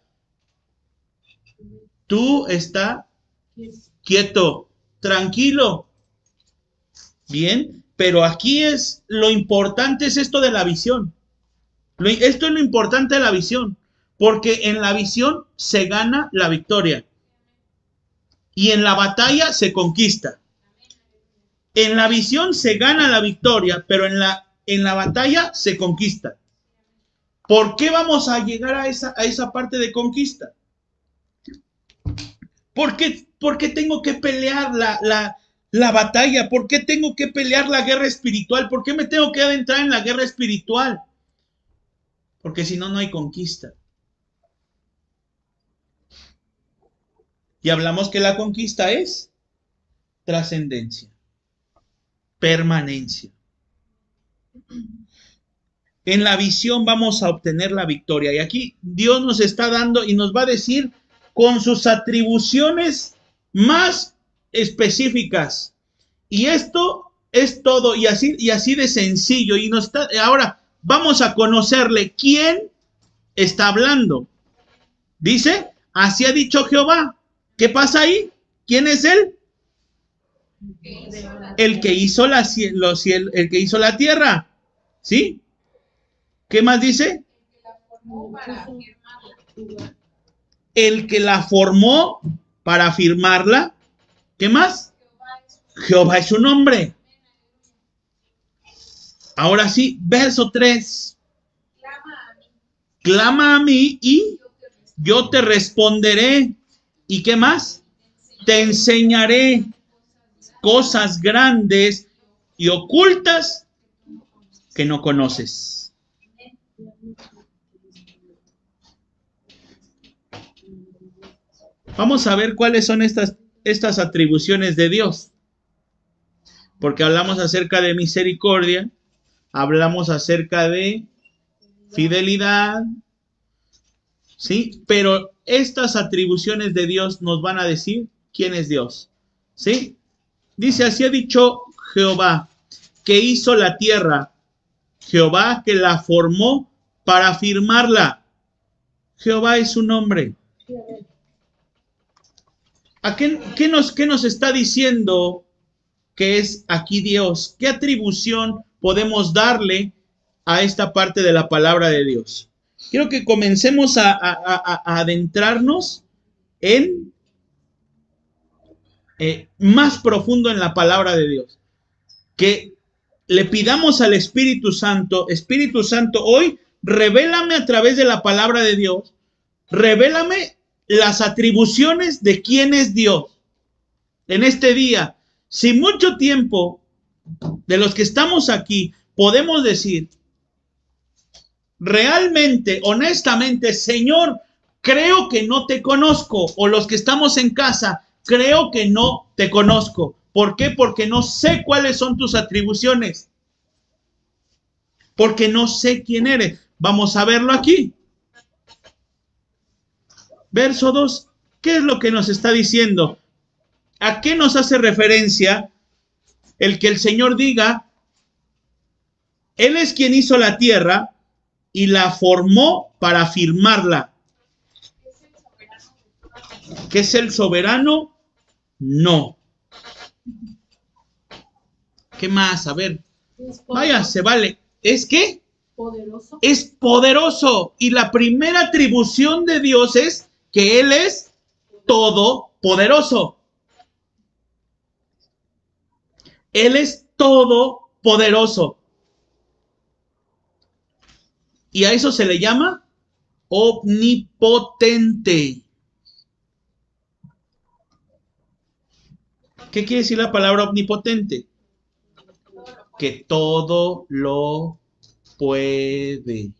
Tú está quieto, tranquilo. Bien, pero aquí es lo importante, es esto de la visión. Esto es lo importante de la visión, porque en la visión se gana la victoria y en la batalla se conquista. En la visión se gana la victoria, pero en la batalla se conquista. ¿Por qué vamos a llegar a esa parte de conquista? ¿Por qué tengo que pelear la batalla? ¿Por qué tengo que pelear la guerra espiritual? ¿Por qué me tengo que adentrar en la guerra espiritual? Porque si no, no hay conquista. Y hablamos que la conquista es trascendencia, permanencia. En la visión vamos a obtener la victoria. Y aquí Dios nos está dando y nos va a decir con sus atribuciones más específicas. Y esto es todo, y así de sencillo. Y ahora vamos a conocerle quién está hablando. Dice, así ha dicho Jehová. ¿Qué pasa ahí? ¿Quién es él? El que hizo el que hizo la tierra. ¿Sí? ¿Qué más dice? El que la formó para firmarla. ¿Qué más? Jehová es su nombre. Ahora sí, verso 3. Clama a mí y yo te responderé. ¿Y qué más? Te enseñaré cosas grandes y ocultas que no conoces. Vamos a ver cuáles son estas atribuciones de Dios. Porque hablamos acerca de misericordia, hablamos acerca de fidelidad, ¿sí? Pero estas atribuciones de Dios nos van a decir quién es Dios, ¿sí? Dice, así ha dicho Jehová, que hizo la tierra, Jehová que la formó para firmarla. Jehová es su nombre. ¿Qué nos está diciendo que es aquí Dios? ¿Qué atribución podemos darle a esta parte de la palabra de Dios? Quiero que comencemos a adentrarnos en más profundo en la palabra de Dios. Que le pidamos al Espíritu Santo, hoy revélame a través de la palabra de Dios, revélame las atribuciones de quién es Dios. En este día, si mucho tiempo de los que estamos aquí podemos decir, realmente, honestamente, Señor, creo que no te conozco, o los que estamos en casa, creo que no te conozco. ¿Por qué? Porque no sé cuáles son tus atribuciones. Porque no sé quién eres. Vamos a verlo aquí. Verso 2. ¿Qué es lo que nos está diciendo? ¿A qué nos hace referencia el que el Señor diga, Él es quien hizo la tierra y la formó para firmarla? ¿Qué es el soberano? No. ¿Qué más? A ver. Vaya, se vale. ¿Es qué? Poderoso. Es poderoso. Y la primera atribución de Dios es que Él es todopoderoso. Él es todopoderoso. Y a eso se le llama omnipotente. ¿Qué quiere decir la palabra omnipotente? Que todo lo puede.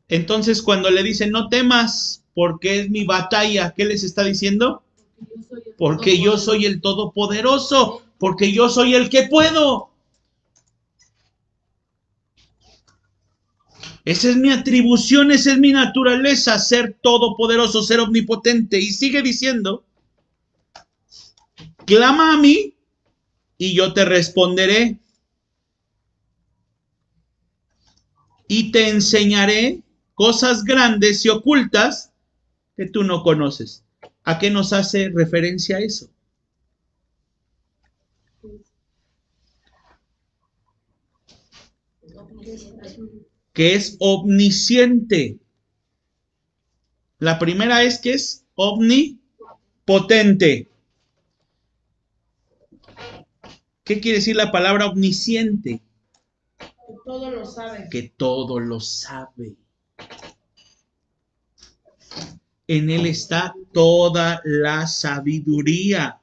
Entonces, cuando le dicen no temas, porque es mi batalla, ¿qué les está diciendo? Porque yo soy el todopoderoso, porque yo soy el que puedo. Esa es mi atribución, esa es mi naturaleza, ser todopoderoso, ser omnipotente. Y sigue diciendo, clama a mí y yo te responderé. Y te enseñaré cosas grandes y ocultas que tú no conoces. ¿A qué nos hace referencia eso? Que es omnisciente. La primera es que es omnipotente. ¿Qué quiere decir la palabra omnisciente? Que todo lo sabe. Que todo lo sabe. En Él está toda la sabiduría.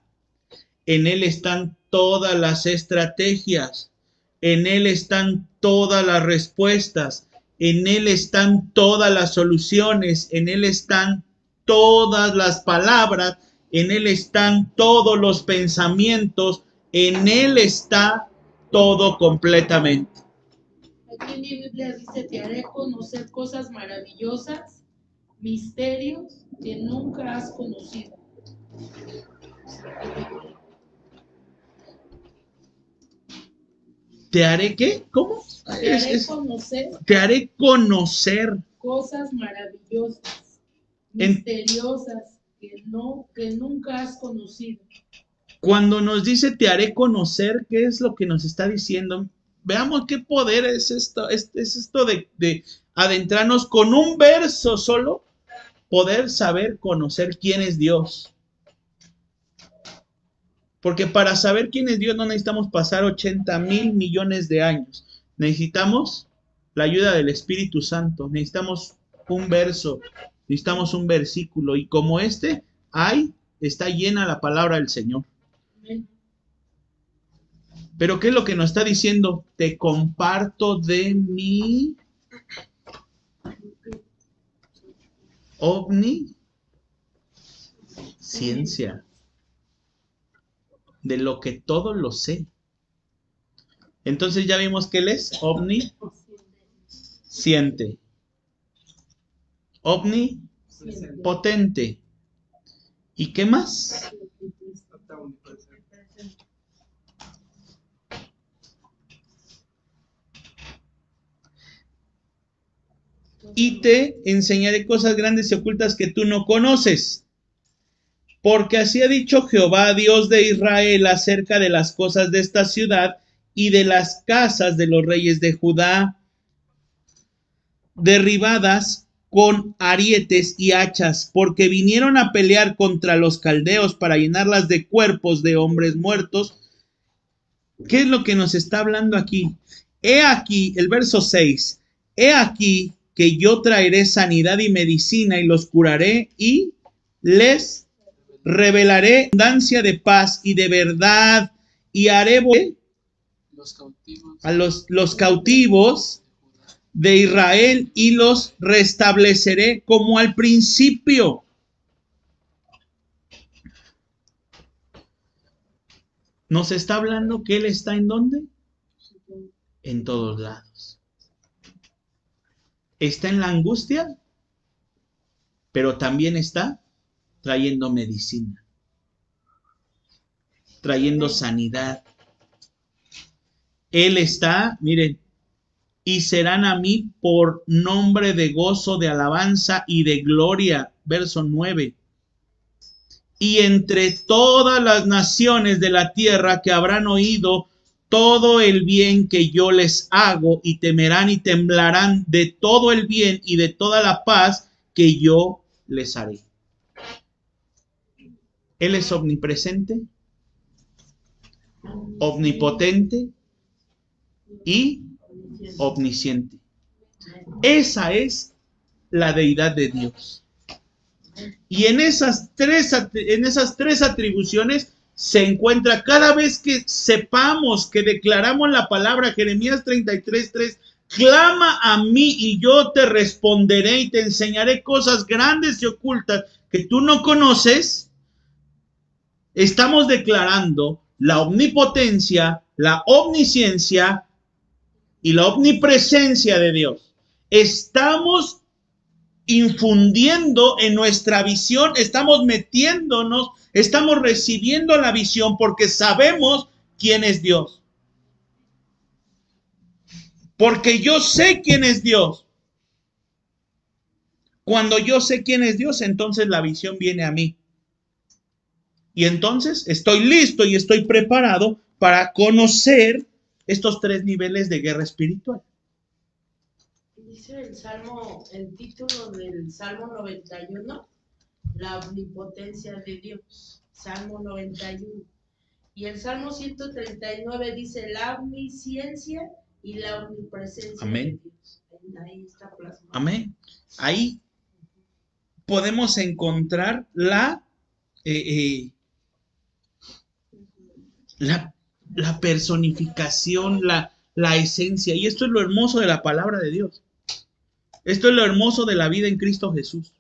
En Él están todas las estrategias. En Él están todas las respuestas. En Él están todas las soluciones. En Él están todas las palabras. En Él están todos los pensamientos. En Él está todo completamente. Aquí en mi Biblia dice, te haré conocer cosas maravillosas, misterios que nunca has conocido. ¿Te haré qué? ¿Cómo? Te haré conocer Te haré conocer cosas maravillosas, misteriosas que nunca has conocido. Cuando nos dice te haré conocer, ¿qué es lo que nos está diciendo? Veamos qué poder es esto. Es esto de adentrarnos con un verso solo, poder saber conocer quién es Dios. Porque para saber quién es Dios no necesitamos pasar 80,000 millones de años. Necesitamos la ayuda del Espíritu Santo. Necesitamos un verso, necesitamos un versículo. Y como este, está llena la palabra del Señor. Pero ¿qué es lo que nos está diciendo? Te comparto de mi omnisciencia. De lo que todo lo sé. Entonces ya vimos que Él es omnisciente. Omnipotente. ¿Y qué más? Y te enseñaré cosas grandes y ocultas que tú no conoces. Porque así ha dicho Jehová, Dios de Israel, acerca de las cosas de esta ciudad y de las casas de los reyes de Judá, derribadas con arietes y hachas, porque vinieron a pelear contra los caldeos para llenarlas de cuerpos de hombres muertos. ¿Qué es lo que nos está hablando aquí? He aquí, el verso 6, he aquí que yo traeré sanidad y medicina y los curaré y les revelaré abundancia de paz y de verdad y haré a los cautivos de Israel y los restableceré como al principio. Nos está hablando que Él está ¿en dónde? En todos lados. Está en la angustia, pero también está trayendo medicina, trayendo sanidad. Él está, miren, y serán a mí por nombre de gozo, de alabanza y de gloria. Verso 9. Y entre todas las naciones de la tierra que habrán oído todo el bien que yo les hago, y temerán y temblarán de todo el bien y de toda la paz que yo les haré. Él es omnipresente, omnipotente y omnisciente. Esa es la deidad de Dios. Y en esas tres atribuciones se encuentra cada vez que sepamos, que declaramos la palabra Jeremías 33:3, clama a mí y yo te responderé y te enseñaré cosas grandes y ocultas que tú no conoces. Estamos declarando la omnipotencia, la omnisciencia y la omnipresencia de Dios. Estamos infundiendo en nuestra visión, estamos metiéndonos, estamos recibiendo la visión porque sabemos quién es Dios. Porque yo sé quién es Dios. Cuando yo sé quién es Dios, entonces la visión viene a mí. Y entonces estoy listo y estoy preparado para conocer estos 3 niveles de guerra espiritual. Dice el título del Salmo 91, la omnipotencia de Dios. Salmo 91. Y el Salmo 139 dice la omnisciencia y la omnipresencia Amén. de Dios. Ahí está plasmado. Amén. Ahí podemos encontrar la personificación, la esencia. Y esto es lo hermoso de la palabra de Dios. Esto es lo hermoso de la vida en Cristo Jesús.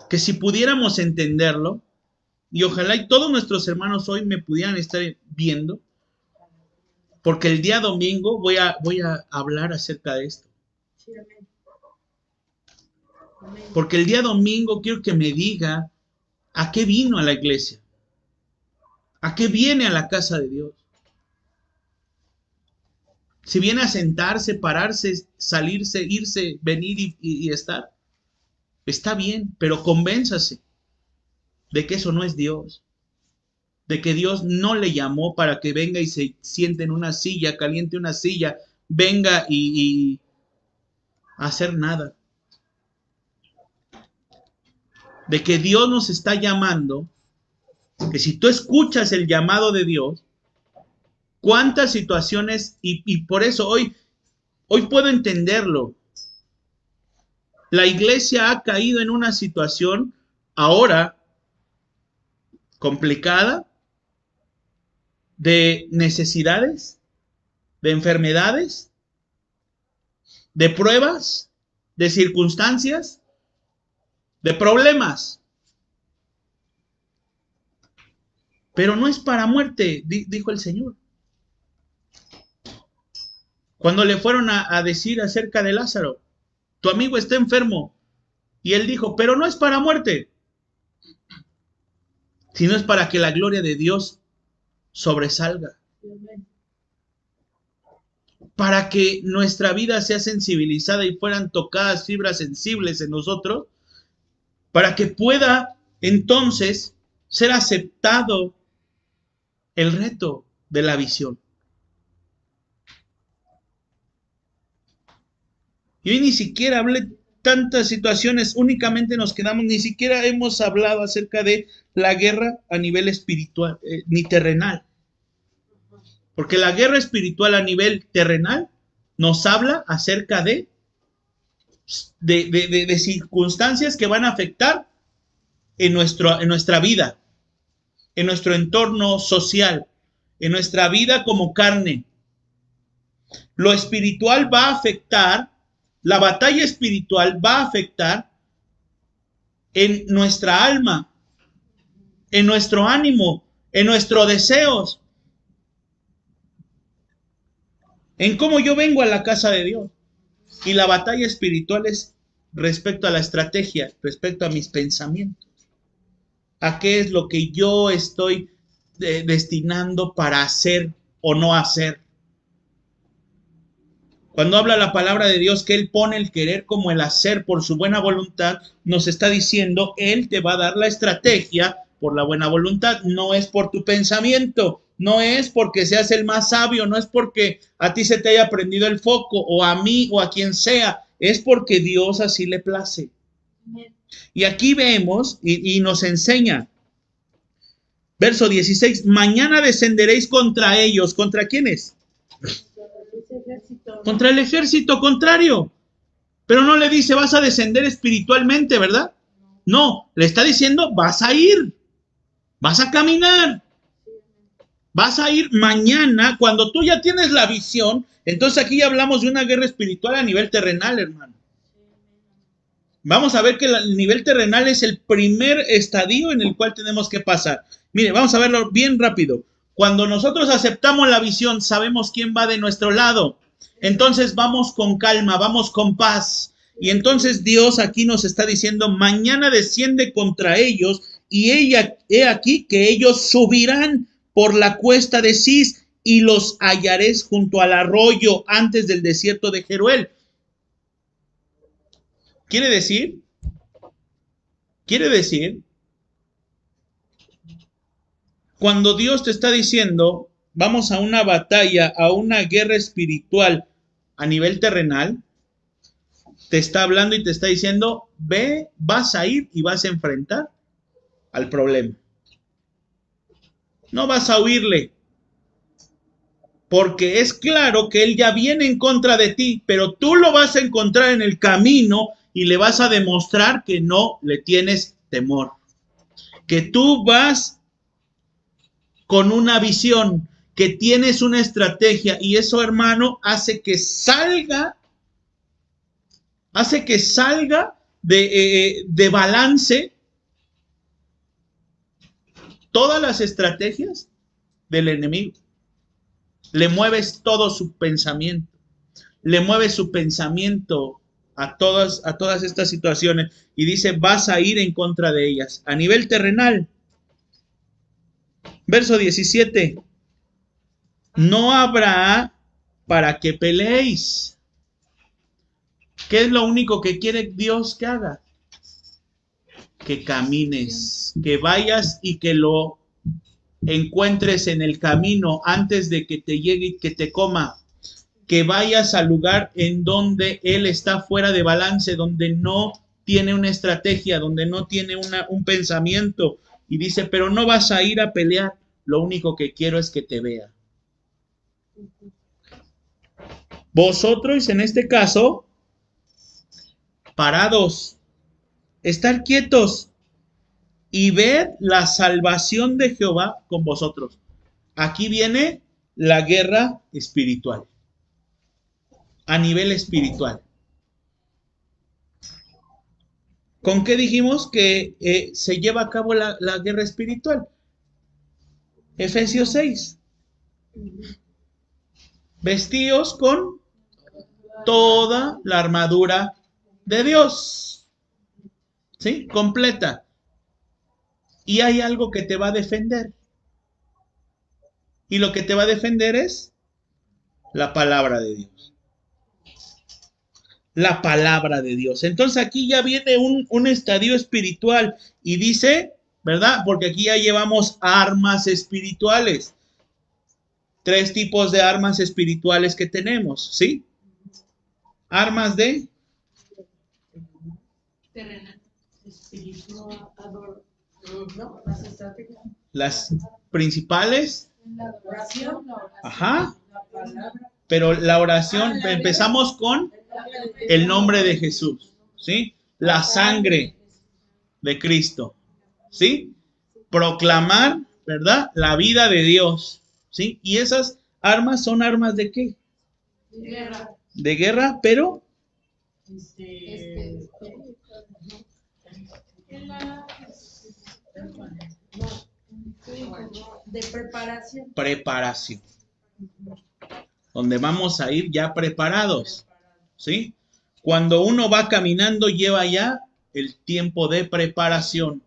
Que si pudiéramos entenderlo, y ojalá y todos nuestros hermanos hoy me pudieran estar viendo, porque el día domingo voy a hablar acerca de esto. Sí, amén. Amén. Porque el día domingo quiero que me diga a qué vino a la iglesia, a qué viene a la casa de Dios. Si viene a sentarse, pararse, salirse, irse, venir y estar, está bien, pero convénzase de que eso no es Dios, de que Dios no le llamó para que venga y se siente en una silla, caliente una silla, venga y hacer nada. De que Dios nos está llamando, que si tú escuchas el llamado de Dios, cuántas situaciones, y por eso hoy puedo entenderlo. La iglesia ha caído en una situación ahora complicada, de necesidades, de enfermedades, de pruebas, de circunstancias, de problemas. Pero no es para muerte, dijo el Señor. Cuando le fueron a decir acerca de Lázaro, tu amigo está enfermo. Y él dijo, pero no es para muerte, sino es para que la gloria de Dios sobresalga. Para que nuestra vida sea sensibilizada y fueran tocadas fibras sensibles en nosotros, para que pueda entonces ser aceptado el reto de la visión. Y hoy ni siquiera hablé tantas situaciones, únicamente nos quedamos, ni siquiera hemos hablado acerca de la guerra a nivel espiritual, ni terrenal. Porque la guerra espiritual a nivel terrenal nos habla acerca de circunstancias que van a afectar en nuestra vida, en nuestro entorno social, en nuestra vida como carne. Lo espiritual va a afectar, la batalla espiritual va a afectar en nuestra alma, en nuestro ánimo, en nuestros deseos, en cómo yo vengo a la casa de Dios. Y la batalla espiritual es respecto a la estrategia, respecto a mis pensamientos, a qué es lo que yo estoy destinando para hacer o no hacer. Cuando habla la palabra de Dios que Él pone el querer como el hacer por su buena voluntad, nos está diciendo, Él te va a dar la estrategia por la buena voluntad. No es por tu pensamiento, no es porque seas el más sabio, no es porque a ti se te haya prendido el foco, o a mí, o a quien sea, es porque Dios así le place. Y aquí vemos, y nos enseña, verso 16, mañana descenderéis contra ellos. ¿Contra quiénes? Contra el ejército contrario. Pero no le dice vas a descender espiritualmente, ¿verdad? No, le está diciendo vas a ir, vas a caminar, vas a ir mañana. Cuando tú ya tienes la visión, entonces aquí ya hablamos de una guerra espiritual a nivel terrenal, hermano. Vamos a ver que el nivel terrenal es el primer estadio en el cual tenemos que pasar. Mire, vamos a verlo bien rápido. Cuando nosotros aceptamos la visión, sabemos quién va de nuestro lado. Entonces vamos con calma, vamos con paz. Y entonces Dios aquí nos está diciendo, mañana desciende contra ellos y he aquí que ellos subirán por la cuesta de Cis y los hallaréis junto al arroyo antes del desierto de Jeruel. Quiere decir, cuando Dios te está diciendo, vamos a una batalla, a una guerra espiritual a nivel terrenal, te está hablando y te está diciendo, ve, vas a ir y vas a enfrentar al problema. No vas a huirle, porque es claro que él ya viene en contra de ti, pero tú lo vas a encontrar en el camino y le vas a demostrar que no le tienes temor, que tú vas con una visión, que tienes una estrategia, y eso, hermano, hace que salga de balance todas las estrategias del enemigo. Le mueves todo su pensamiento, le mueves su pensamiento a todas estas situaciones y dice, vas a ir en contra de ellas. A nivel terrenal, verso 17, no habrá para que peleéis. ¿Qué es lo único que quiere Dios que haga? Que camines, que vayas y que lo encuentres en el camino antes de que te llegue y que te coma. Que vayas al lugar en donde Él está fuera de balance, donde no tiene una estrategia, donde no tiene un pensamiento. Y dice, pero no vas a ir a pelear, lo único que quiero es que te vea. Vosotros, en este caso, parados, estar quietos y ver la salvación de Jehová con vosotros. Aquí viene la guerra espiritual, a nivel espiritual. ¿Con qué dijimos que se lleva a cabo la guerra espiritual? Efesios 6. Vestíos con toda la armadura de Dios. ¿Sí? Completa. Y hay algo que te va a defender. Y lo que te va a defender es la palabra de Dios. La palabra de Dios. Entonces aquí ya viene un estadio espiritual y dice, ¿verdad? Porque aquí ya llevamos armas espirituales. 3 tipos de armas espirituales que tenemos, ¿sí? Armas de Terrenal. Espiritual, no, las estrategias. las principales. La oración, Ajá. la palabra. Pero la oración, empezamos con el nombre de Jesús, ¿sí? La sangre de Cristo, ¿sí? Proclamar, ¿verdad? La vida de Dios, ¿sí? Y esas armas son armas ¿de qué? Guerra. De guerra, pero De preparación. preparación. Donde vamos a ir ya preparados, ¿sí? Cuando uno va caminando, lleva ya el tiempo de preparación,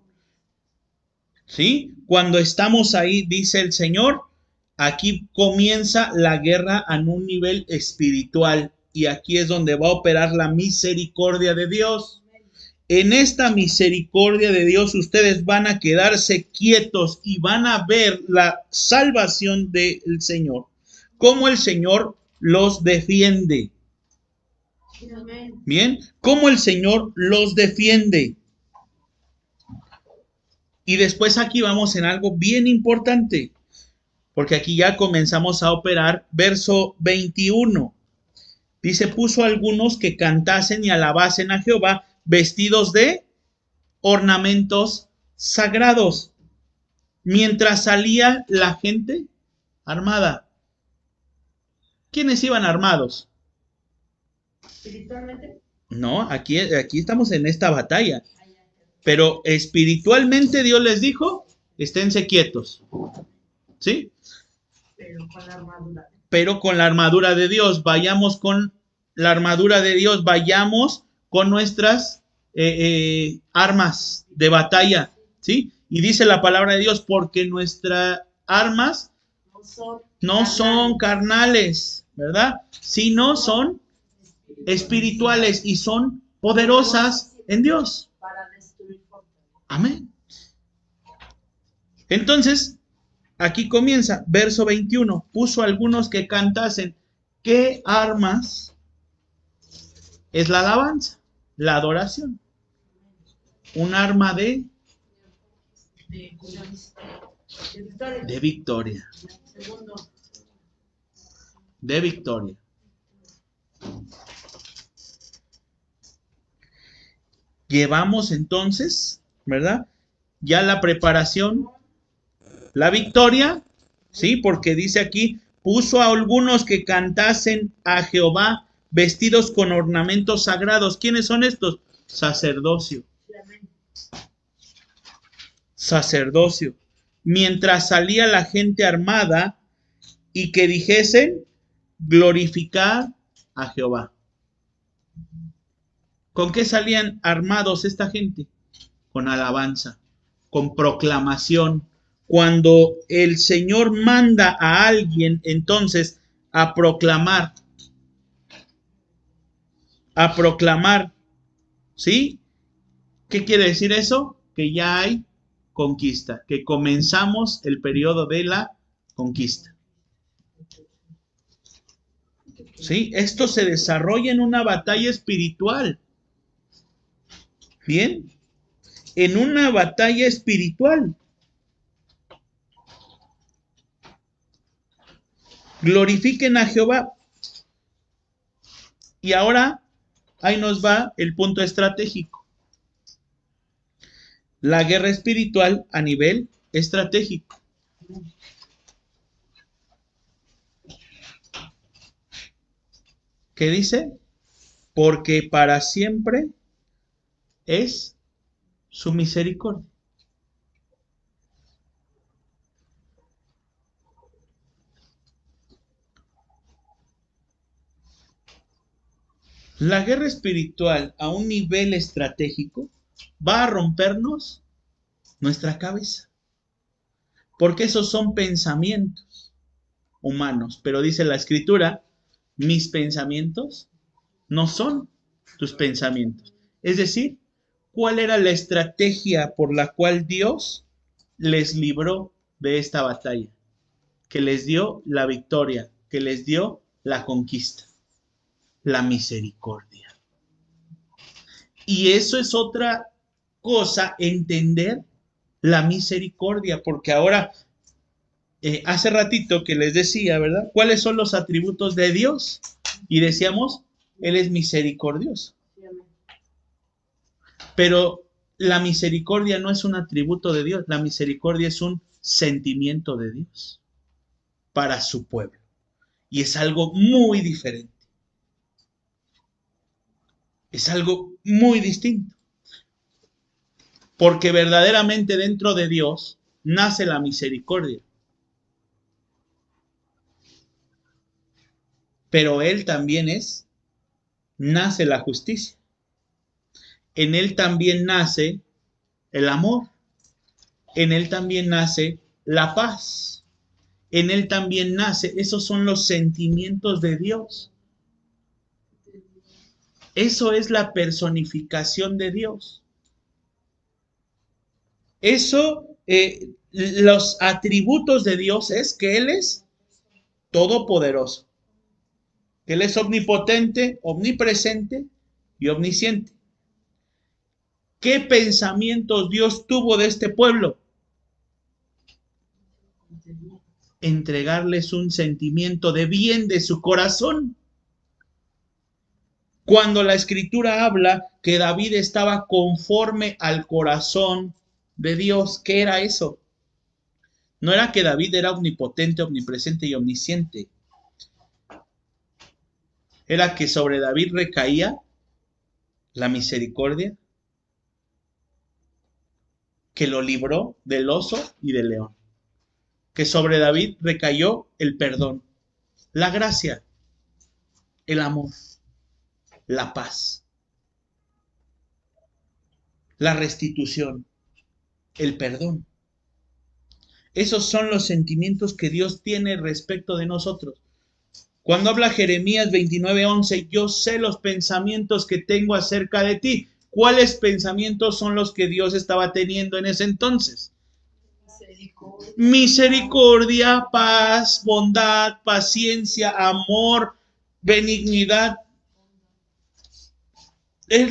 ¿sí? Cuando estamos ahí, dice el Señor, aquí comienza la guerra a un nivel espiritual y aquí es donde va a operar la misericordia de Dios. En esta misericordia de Dios ustedes van a quedarse quietos y van a ver la salvación del Señor. Cómo el Señor los defiende. Bien, cómo el Señor los defiende. Y después aquí vamos en algo bien importante, porque aquí ya comenzamos a operar verso 21. Dice, puso a algunos que cantasen y alabasen a Jehová vestidos de ornamentos sagrados, mientras salía la gente armada. ¿Quiénes iban armados? Espiritualmente. No, aquí estamos en esta batalla. Pero espiritualmente Dios les dijo, esténse quietos. ¿Sí? Pero con la armadura. Pero con la armadura de Dios, vayamos con la armadura de Dios, vayamos con nuestras armas de batalla, ¿sí? Y dice la palabra de Dios, porque nuestras armas no son carnales, ¿verdad? Sino son espirituales y son poderosas en Dios. Amén. Entonces, aquí comienza, verso 21. Puso a algunos que cantasen. ¿Qué armas es la alabanza? La adoración. Un arma de victoria. De victoria. Llevamos entonces, ¿verdad? Ya la preparación, la victoria, ¿sí? Porque dice aquí, puso a algunos que cantasen a Jehová vestidos con ornamentos sagrados. ¿Quiénes son estos? Sacerdocio. Sacerdocio. Mientras salía la gente armada y que dijesen, glorificar a Jehová. ¿Con qué salían armados esta gente? Con alabanza, con proclamación. Cuando el Señor manda a alguien entonces a proclamar, ¿sí? ¿Qué quiere decir eso? Que ya hay conquista, que comenzamos el periodo de la conquista. ¿Sí? Esto se desarrolla en una batalla espiritual. ¿Bien? En una batalla espiritual. Glorifiquen a Jehová. Y ahora, ahí nos va el punto estratégico. La guerra espiritual a nivel estratégico. ¿Qué dice? Porque para siempre es su misericordia. La guerra espiritual a un nivel estratégico va a rompernos nuestra cabeza. Porque esos son pensamientos humanos. Pero dice la Escritura, mis pensamientos no son tus pensamientos. Es decir, ¿cuál era la estrategia por la cual Dios les libró de esta batalla? Que les dio la victoria, que les dio la conquista, la misericordia. Y eso es otra cosa, entender la misericordia, porque ahora, hace ratito que les decía, ¿verdad? ¿Cuáles son los atributos de Dios? Y decíamos, Él es misericordioso. Pero la misericordia no es un atributo de Dios, la misericordia es un sentimiento de Dios para su pueblo. Y es algo muy diferente. Es algo muy distinto. Porque verdaderamente dentro de Dios nace la misericordia. Pero Él también nace la justicia. En Él también nace el amor. En Él también nace la paz. En Él también nace, esos son los sentimientos de Dios. Eso es la personificación de Dios. Eso, los atributos de Dios es que Él es todopoderoso. Que Él es omnipotente, omnipresente y omnisciente. ¿Qué pensamientos Dios tuvo de este pueblo? Entregarles un sentimiento de bien de su corazón. Cuando la Escritura habla que David estaba conforme al corazón de Dios, ¿qué era eso? No era que David era omnipotente, omnipresente y omnisciente. Era que sobre David recaía la misericordia que lo libró del oso y del león. Que sobre David recayó el perdón, la gracia, el amor, la paz, la restitución. el perdón. Esos son los sentimientos que Dios tiene respecto de nosotros. Cuando habla Jeremías 29:11, yo sé los pensamientos que tengo acerca de ti. ¿Cuáles pensamientos son los que Dios estaba teniendo en ese entonces? Misericordia, paz, bondad, paciencia, amor, benignidad. Es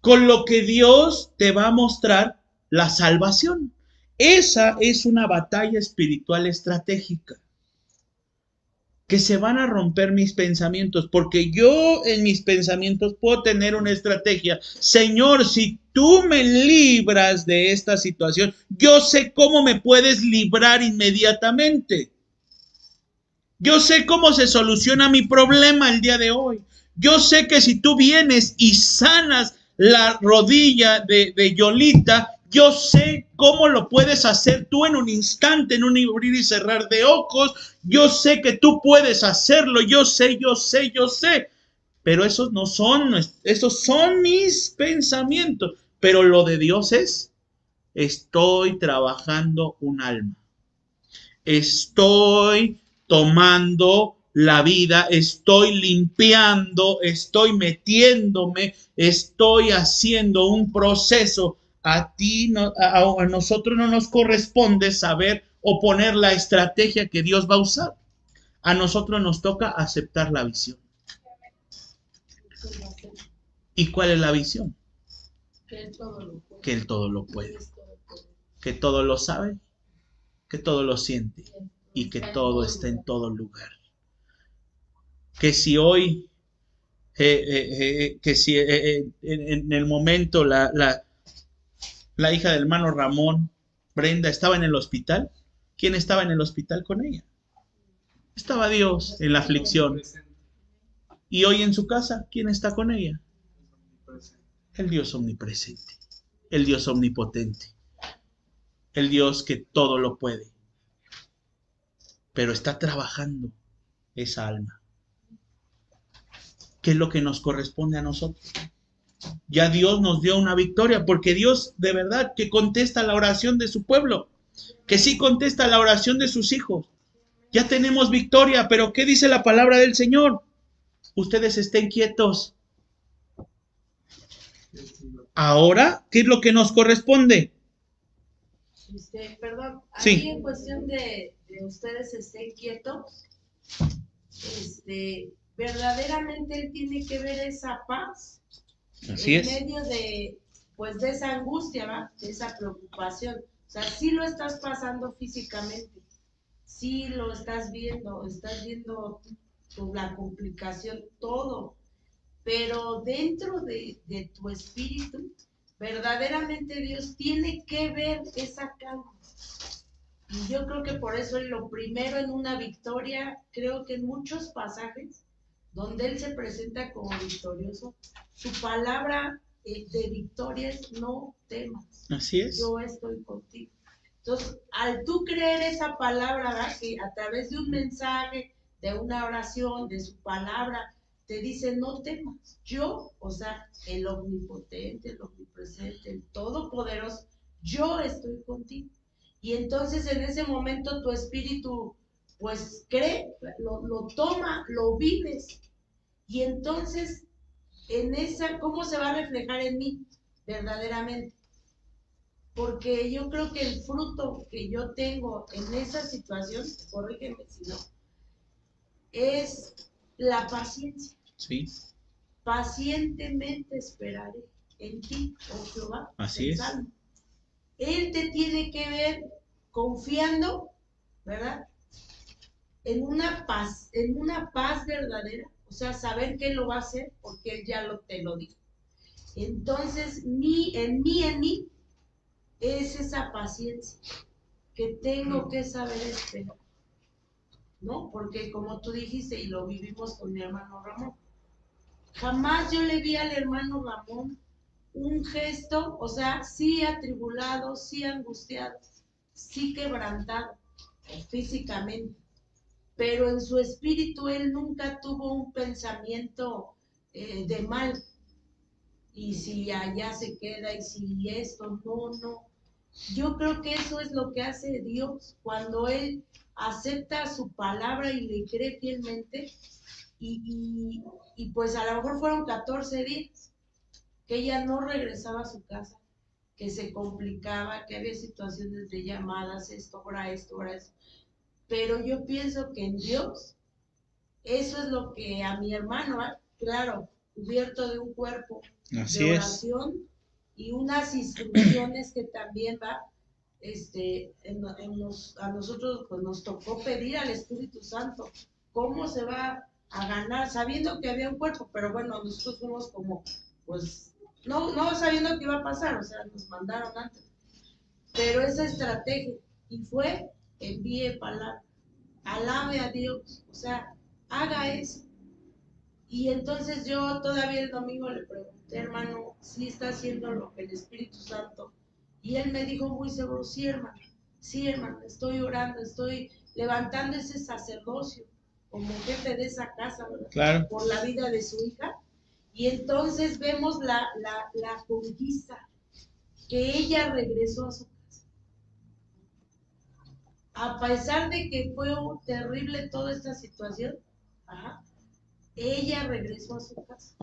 con lo que Dios te va a mostrar la salvación. Esa es una batalla espiritual estratégica. Que se van a romper mis pensamientos, porque yo en mis pensamientos puedo tener una estrategia. Señor, si tú me libras de esta situación, yo sé cómo me puedes librar inmediatamente. Yo sé cómo se soluciona mi problema el día de hoy. Yo sé que si tú vienes y sanas la rodilla de Yolita, yo sé cómo lo puedes hacer tú en un instante, en un abrir y cerrar de ojos. Yo sé que tú puedes hacerlo. Yo sé. Pero esos son mis pensamientos. Pero lo de Dios es, estoy trabajando un alma. Estoy tomando la vida, estoy limpiando, estoy metiéndome, estoy haciendo un proceso. A nosotros no nos corresponde saber o poner la estrategia que Dios va a usar. A nosotros nos toca aceptar la visión. ¿Y cuál es la visión? Que Él todo lo puede. Que Él todo lo puede. Que todo lo sabe, que todo lo siente y que todo está en todo lugar. Que si hoy, en el momento la hija del hermano Ramón, Brenda, estaba en el hospital, ¿quién estaba en el hospital con ella? Estaba Dios en la aflicción. Y hoy en su casa, ¿quién está con ella? El Dios omnipresente, el Dios omnipotente, el Dios que todo lo puede, pero está trabajando esa alma. ¿Qué es lo que nos corresponde a nosotros? Ya Dios nos dio una victoria, porque Dios de verdad que contesta la oración de su pueblo, que sí contesta la oración de sus hijos. Ya tenemos victoria, pero ¿qué dice la palabra del Señor? Ustedes estén quietos. Ahora, ¿qué es lo que nos corresponde? Perdón, Sí. aquí en cuestión de ustedes estén quietos, verdaderamente Él tiene que ver esa paz. Así es. En medio de esa angustia, ¿va? De esa preocupación. O sea, sí lo estás pasando físicamente, sí lo estás viendo la complicación, todo, pero dentro de tu espíritu, verdaderamente Dios tiene que ver esa calma. Y yo creo que por eso es lo primero en una victoria, creo que en muchos pasajes donde Él se presenta como victorioso, su palabra de victoria es: no temas. Así es. Yo estoy contigo. Entonces, al tú creer esa palabra, ¿verdad? Que a través de un mensaje, de una oración, de su palabra, te dice: no temas. Yo, o sea, el omnipotente, el omnipresente, el todopoderoso, yo estoy contigo. Y entonces en ese momento tu espíritu pues cree, lo toma, lo vives. Y entonces ¿cómo se va a reflejar en mí verdaderamente? Porque yo creo que el fruto que yo tengo en esa situación, corrígeme si no, es la paciencia. Sí. Pacientemente esperaré en ti, oh Jehová. Así es. Salmo. Él te tiene que ver confiando, ¿verdad? En una paz verdadera, o sea, saber que Él lo va a hacer porque Él ya te lo dijo. Entonces, en mí es esa paciencia que tengo que saber esperar, ¿no? Porque como tú dijiste y lo vivimos con mi hermano Ramón, jamás yo le vi al hermano Ramón un gesto, o sea, sí atribulado, sí angustiado, sí quebrantado físicamente, pero en su espíritu él nunca tuvo un pensamiento de mal, y si allá se queda, y si esto, no, Yo creo que eso es lo que hace Dios cuando Él acepta su palabra y le cree fielmente. Y pues a lo mejor fueron 14 días que ella no regresaba a su casa, que se complicaba, que había situaciones de llamadas, esto, ahora esto, ahora eso. Pero yo pienso que en Dios, eso es lo que a mi hermano, claro, cubierto de un cuerpo Así de es. oración y unas instrucciones que también va, a nosotros pues nos tocó pedir al Espíritu Santo cómo se va a ganar, sabiendo que había un cuerpo, pero bueno, nosotros fuimos como, pues, no sabiendo qué iba a pasar, o sea, nos mandaron antes, pero esa estrategia, y fue, envíe palabra, alabe a Dios, o sea, haga eso. Y entonces yo todavía el domingo le pregunté, hermano, si está haciendo lo que el Espíritu Santo. Y él me dijo muy seguro, sí, hermano, estoy orando, estoy levantando ese sacerdocio como jefe de esa casa, ¿verdad? Claro. Por la vida de su hija. Y entonces vemos la conquista, que ella regresó a su casa. A pesar de que fue terrible toda esta situación, ella regresó a su casa.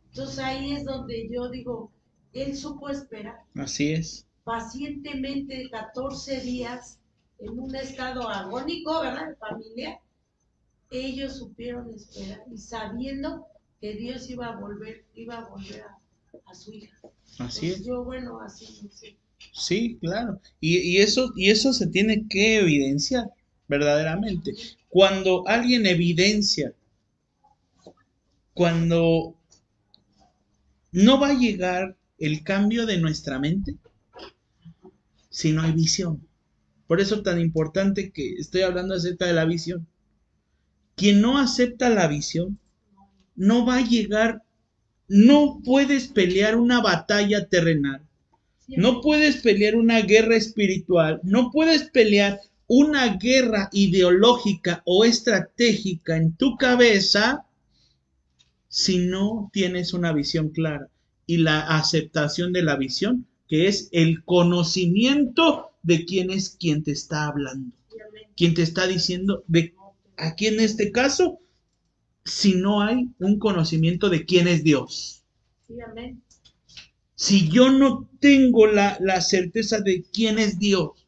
Entonces ahí es donde yo digo, él supo esperar Así es. pacientemente 14 días en un estado agónico, ¿verdad? Familiar. Ellos supieron esperar y sabiendo que Dios iba a volver a su hija. Así Entonces, es. yo, bueno, así no sé. Sí, claro. Y eso se tiene que evidenciar verdaderamente. Cuando alguien evidencia, cuando no va a llegar el cambio de nuestra mente si no hay visión. Por eso tan importante que estoy hablando acerca de la visión. Quien no acepta la visión no va a llegar, no puedes pelear una batalla terrenal, no puedes pelear una guerra espiritual, no puedes pelear una guerra ideológica o estratégica en tu cabeza si no tienes una visión clara y la aceptación de la visión, que es el conocimiento de quién es quien te está hablando, quien te está diciendo, de aquí en este caso, si no hay un conocimiento de quién es Dios. Sí, amén. Si yo no tengo la certeza de quién es Dios,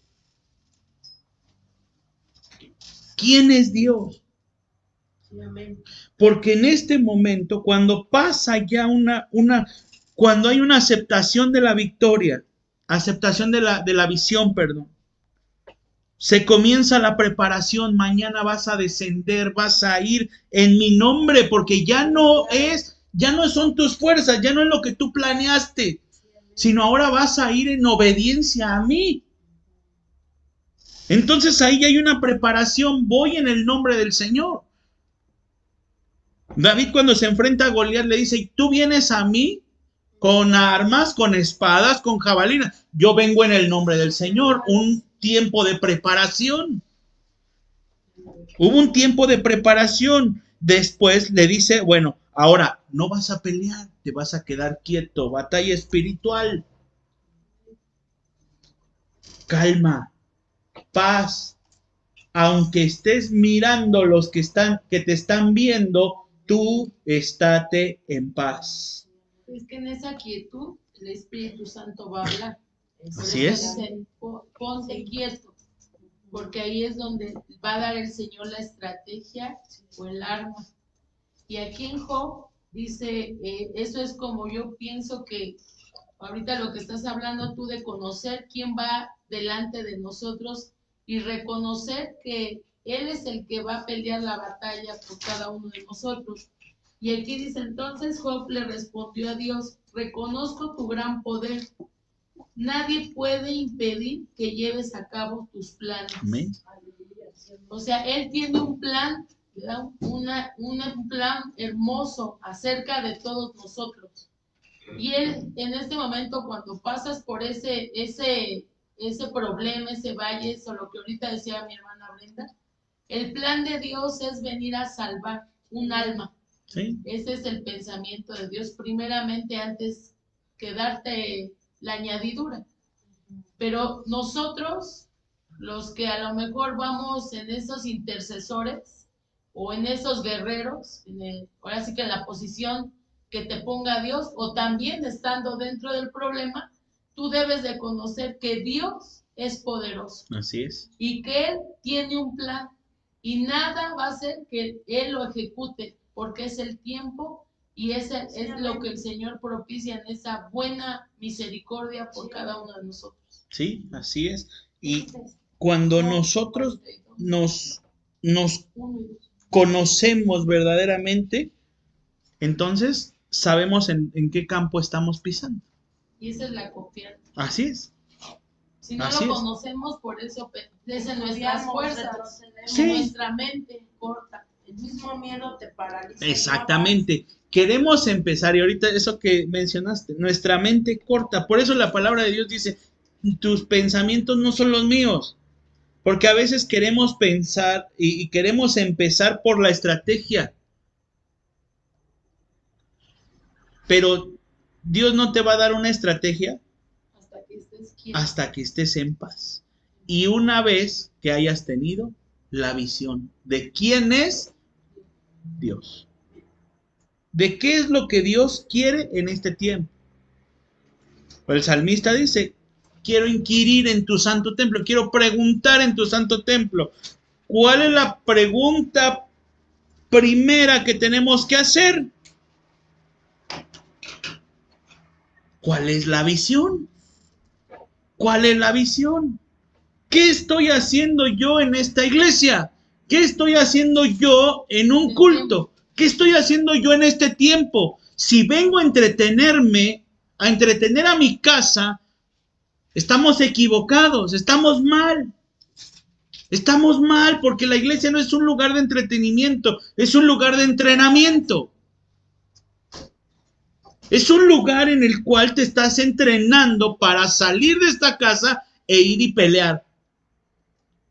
¿quién es Dios? Sí, amén. Porque en este momento, cuando pasa ya cuando hay una aceptación de la victoria, aceptación de la visión, perdón, se comienza la preparación, mañana vas a descender, vas a ir en mi nombre, porque ya no son tus fuerzas, ya no es lo que tú planeaste, sino ahora vas a ir en obediencia a mí. Entonces ahí ya hay una preparación, voy en el nombre del Señor. David cuando se enfrenta a Goliat le dice, tú vienes a mí con armas, con espadas, con jabalinas. Yo vengo en el nombre del Señor, un tiempo de preparación. Hubo un tiempo de preparación. Después le dice, bueno, ahora no vas a pelear, te vas a quedar quieto. Batalla espiritual. Calma, paz. Aunque estés mirando los que te están viendo, tú estate en paz. Es que en esa quietud el Espíritu Santo va a hablar. Así es. Dice, ponte quieto, porque ahí es donde va a dar el Señor la estrategia o el arma. Y aquí en Job dice, eso es como yo pienso que ahorita lo que estás hablando tú de conocer quién va delante de nosotros y reconocer que Él es el que va a pelear la batalla por cada uno de nosotros. Y aquí dice, entonces Job le respondió a Dios, reconozco tu gran poder. Nadie puede impedir que lleves a cabo tus planes. Amén. O sea, Él tiene un plan, un plan hermoso acerca de todos nosotros. Y Él, en este momento, cuando pasas por ese problema, ese valle, eso lo que ahorita decía mi hermana Brenda, el plan de Dios es venir a salvar un alma. Sí. Ese es el pensamiento de Dios, primeramente antes que darte la añadidura. Pero nosotros, los que a lo mejor vamos en esos intercesores o en esos guerreros, ahora sí que en la posición que te ponga Dios, o también estando dentro del problema, tú debes de conocer que Dios es poderoso. Así es. Y que Él tiene un plan y nada va a hacer que Él lo ejecute, porque es el tiempo y es lo que el Señor propicia en esa buena misericordia por cada uno de nosotros. Sí, así es. Y cuando nosotros nos conocemos verdaderamente, entonces sabemos en qué campo estamos pisando. Y esa es la confianza. Así es. Si no Así lo es. conocemos, por eso es en nuestras fuerzas, Sí. en nuestra mente corta. El mismo miedo te paraliza. Exactamente. Queremos empezar, y ahorita eso que mencionaste, nuestra mente corta. Por eso la palabra de Dios dice, tus pensamientos no son los míos. Porque a veces queremos pensar y queremos empezar por la estrategia. Pero Dios no te va a dar una estrategia hasta que estés en paz. Y una vez que hayas tenido la visión de quién es Dios. De qué es lo que Dios quiere en este tiempo. El salmista dice, quiero inquirir en tu santo templo, quiero preguntar en tu santo templo. ¿Cuál es la pregunta primera que tenemos que hacer? ¿Cuál es la visión? ¿Cuál es la visión? ¿Qué estoy haciendo yo en esta iglesia? ¿Qué estoy haciendo yo en un culto? ¿Qué estoy haciendo yo en este tiempo? Si vengo a entretenerme, a entretener a mi casa, estamos equivocados, estamos mal. Estamos mal porque la iglesia no es un lugar de entretenimiento, es un lugar de entrenamiento. Es un lugar en el cual te estás entrenando para salir de esta casa e ir y pelear.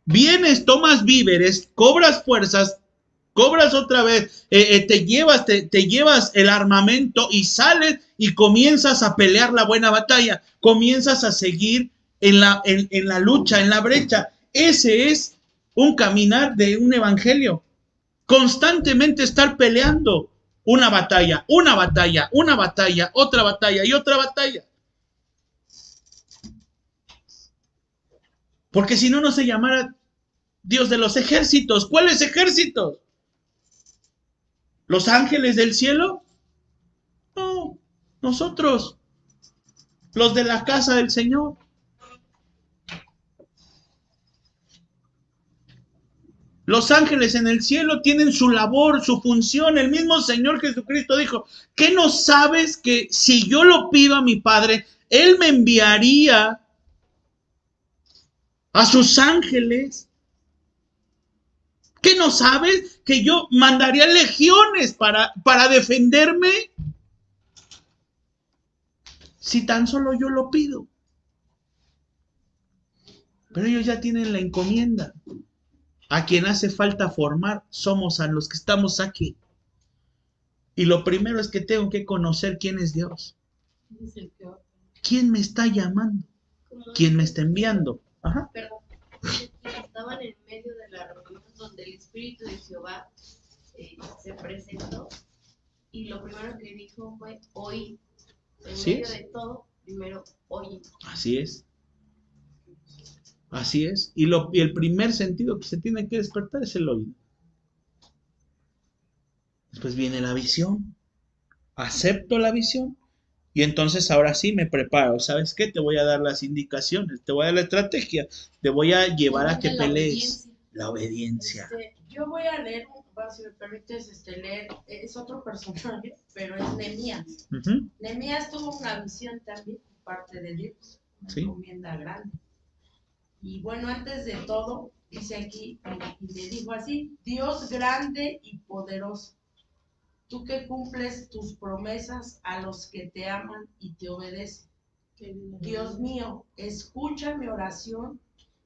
Vienes, tomas víveres, cobras fuerzas, cobras otra vez, te llevas el armamento y sales y comienzas a pelear la buena batalla. Comienzas a seguir en la lucha, en la brecha. Ese es un caminar de un evangelio. Constantemente estar peleando. Una batalla, otra batalla y otra batalla. Porque si no, no se llamara Dios de los ejércitos. ¿Cuáles ejércitos? ¿Los ángeles del cielo? No, nosotros, los de la casa del Señor. Los ángeles en el cielo tienen su labor, su función. El mismo Señor Jesucristo dijo, ¿qué no sabes que si yo lo pido a mi Padre, Él me enviaría a sus ángeles? ¿Qué no sabes que yo mandaría legiones para defenderme? Si tan solo yo lo pido. Pero ellos ya tienen la encomienda. A quien hace falta formar somos a los que estamos aquí. Y lo primero es que tengo que conocer quién es Dios. ¿Quién me está llamando? ¿Quién me está enviando? Ajá. Perdón. Estaban en medio de la reunión donde el Espíritu de Jehová se presentó y lo primero que dijo fue oír. En medio de todo, primero oír. Así es. Así es. Y el primer sentido que se tiene que despertar es el oído. Después viene la visión. Acepto la visión. Y entonces ahora sí me preparo. ¿Sabes qué? Te voy a dar las indicaciones. Te voy a dar la estrategia. Te voy a llevar a que pelees. La obediencia. Yo voy a leer, si me permites leer, es otro personaje, pero es Nehemías. Nehemías tuvo una visión también por parte de Dios. Una encomienda grande. Y bueno, antes de todo, dice aquí, y le dijo así, Dios grande y poderoso, tú que cumples tus promesas a los que te aman y te obedecen. Dios mío, escucha mi oración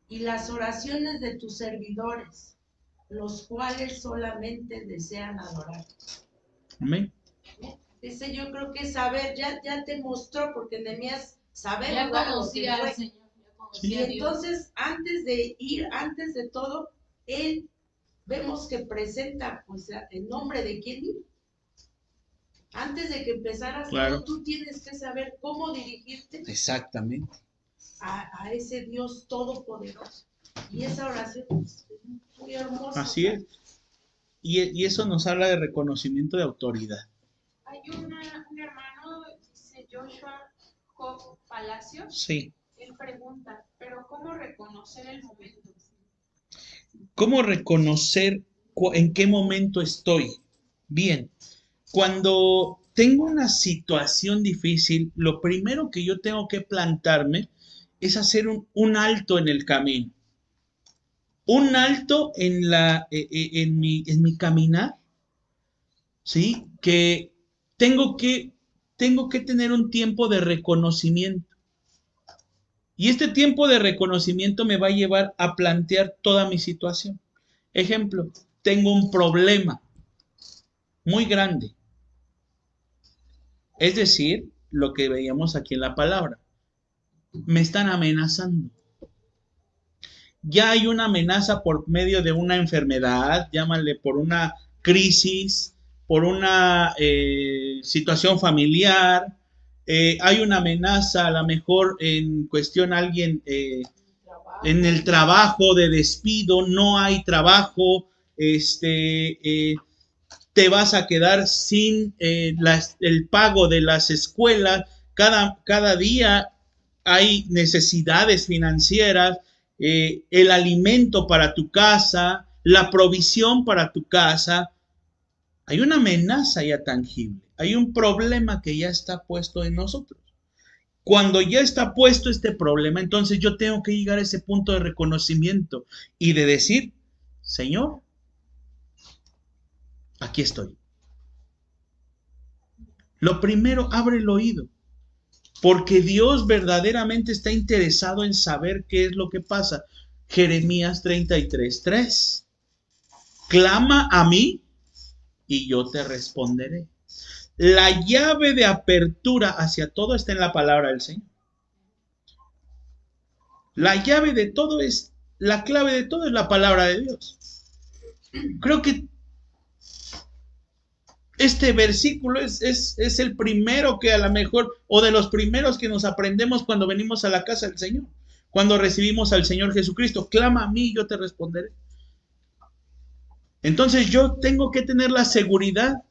y las oraciones de tus servidores, los cuales solamente desean adorar. Amén. Dice, yo creo que saber, ya te mostró, porque Nehemías saber ya conocía al Señor. Y entonces, antes de todo, él vemos que presenta, pues, el nombre de quién ir. Antes de que empezaras todo, tú tienes que saber cómo dirigirte. Exactamente. A ese Dios todopoderoso. Y esa oración es muy hermosa. Así es. Y eso nos habla de reconocimiento de autoridad. Hay un hermano, dice Joshua Job Palacios. Sí. Él pregunta, ¿pero cómo reconocer el momento? ¿Cómo reconocer en qué momento estoy? Bien, cuando tengo una situación difícil, lo primero que yo tengo que plantarme es hacer un alto en el camino. Un alto en mi caminar, ¿sí? Que tengo que tener un tiempo de reconocimiento. Y este tiempo de reconocimiento me va a llevar a plantear toda mi situación. Ejemplo, tengo un problema muy grande. Es decir, lo que veíamos aquí en la palabra. Me están amenazando. Ya hay una amenaza por medio de una enfermedad, llámale por una crisis, por una situación familiar. Hay una amenaza, a lo mejor en cuestión alguien en el trabajo de despido, no hay trabajo, te vas a quedar sin el pago de las escuelas. Cada día hay necesidades financieras, el alimento para tu casa, la provisión para tu casa. Hay una amenaza ya tangible, hay un problema que ya está puesto en nosotros. Cuando ya está puesto este problema, entonces yo tengo que llegar a ese punto de reconocimiento y de decir, Señor, aquí estoy. Lo primero, abre el oído, porque Dios verdaderamente está interesado en saber qué es lo que pasa. Jeremías 33:3. Clama a mí y yo te responderé. La llave de apertura hacia todo está en la palabra del Señor. La llave de todo es, la clave de todo es la palabra de Dios. Creo que este versículo es el primero que a lo mejor, o de los primeros que nos aprendemos cuando venimos a la casa del Señor, cuando recibimos al Señor Jesucristo. Clama a mí y yo te responderé. Entonces yo tengo que tener la seguridad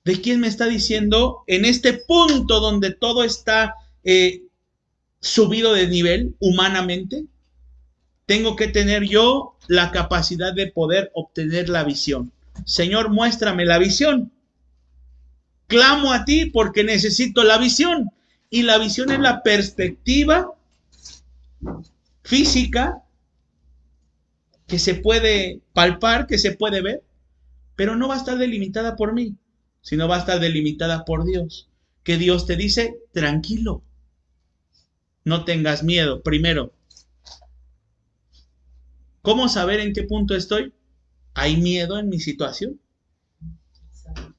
de quién me está diciendo en este punto donde todo está subido de nivel humanamente. Tengo que tener yo la capacidad de poder obtener la visión. Señor, muéstrame la visión. Clamo a ti porque necesito la visión. Y la visión es la perspectiva física que se puede palpar, que se puede ver, pero no va a estar delimitada por mí, sino va a estar delimitada por Dios. Que Dios te dice, tranquilo, no tengas miedo. Primero, ¿cómo saber en qué punto estoy? ¿Hay miedo en mi situación?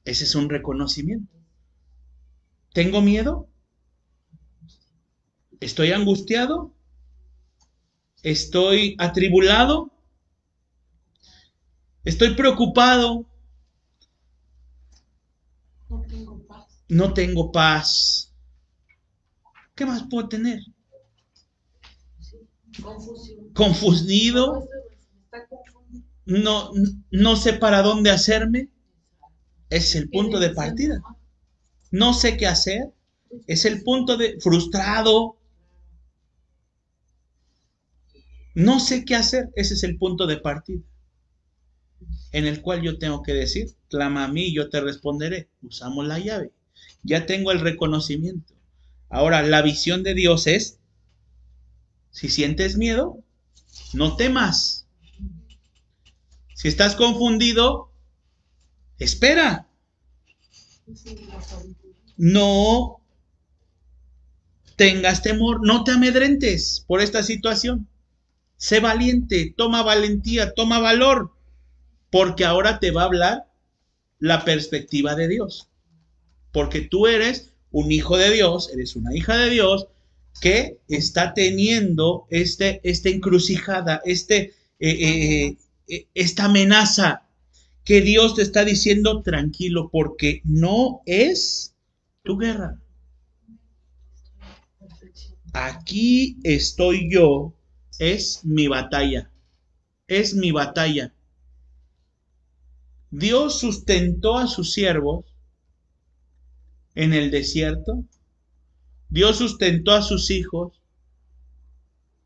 Ese es un reconocimiento. ¿Tengo miedo? ¿Estoy angustiado? ¿Estoy atribulado? ¿Estoy preocupado? No tengo paz. ¿Qué más puedo tener? Confundido. No sé para dónde hacerme. Es el punto de partida. No sé qué hacer. Es el punto de frustrado. No sé qué hacer. Ese es el punto de partida, en el cual yo tengo que decir, clama a mí y yo te responderé. Usamos la llave. Ya tengo el reconocimiento. Ahora, la visión de Dios es, si sientes miedo, no temas. Si estás confundido, espera. No tengas temor, no te amedrentes por esta situación. Sé valiente, toma valentía, toma valor, porque ahora te va a hablar la perspectiva de Dios. Porque tú eres un hijo de Dios, eres una hija de Dios, que está teniendo esta encrucijada, esta amenaza, que Dios te está diciendo tranquilo, porque no es tu guerra. Aquí estoy yo, es mi batalla, es mi batalla. Dios sustentó a sus siervos en el desierto. Dios sustentó a sus hijos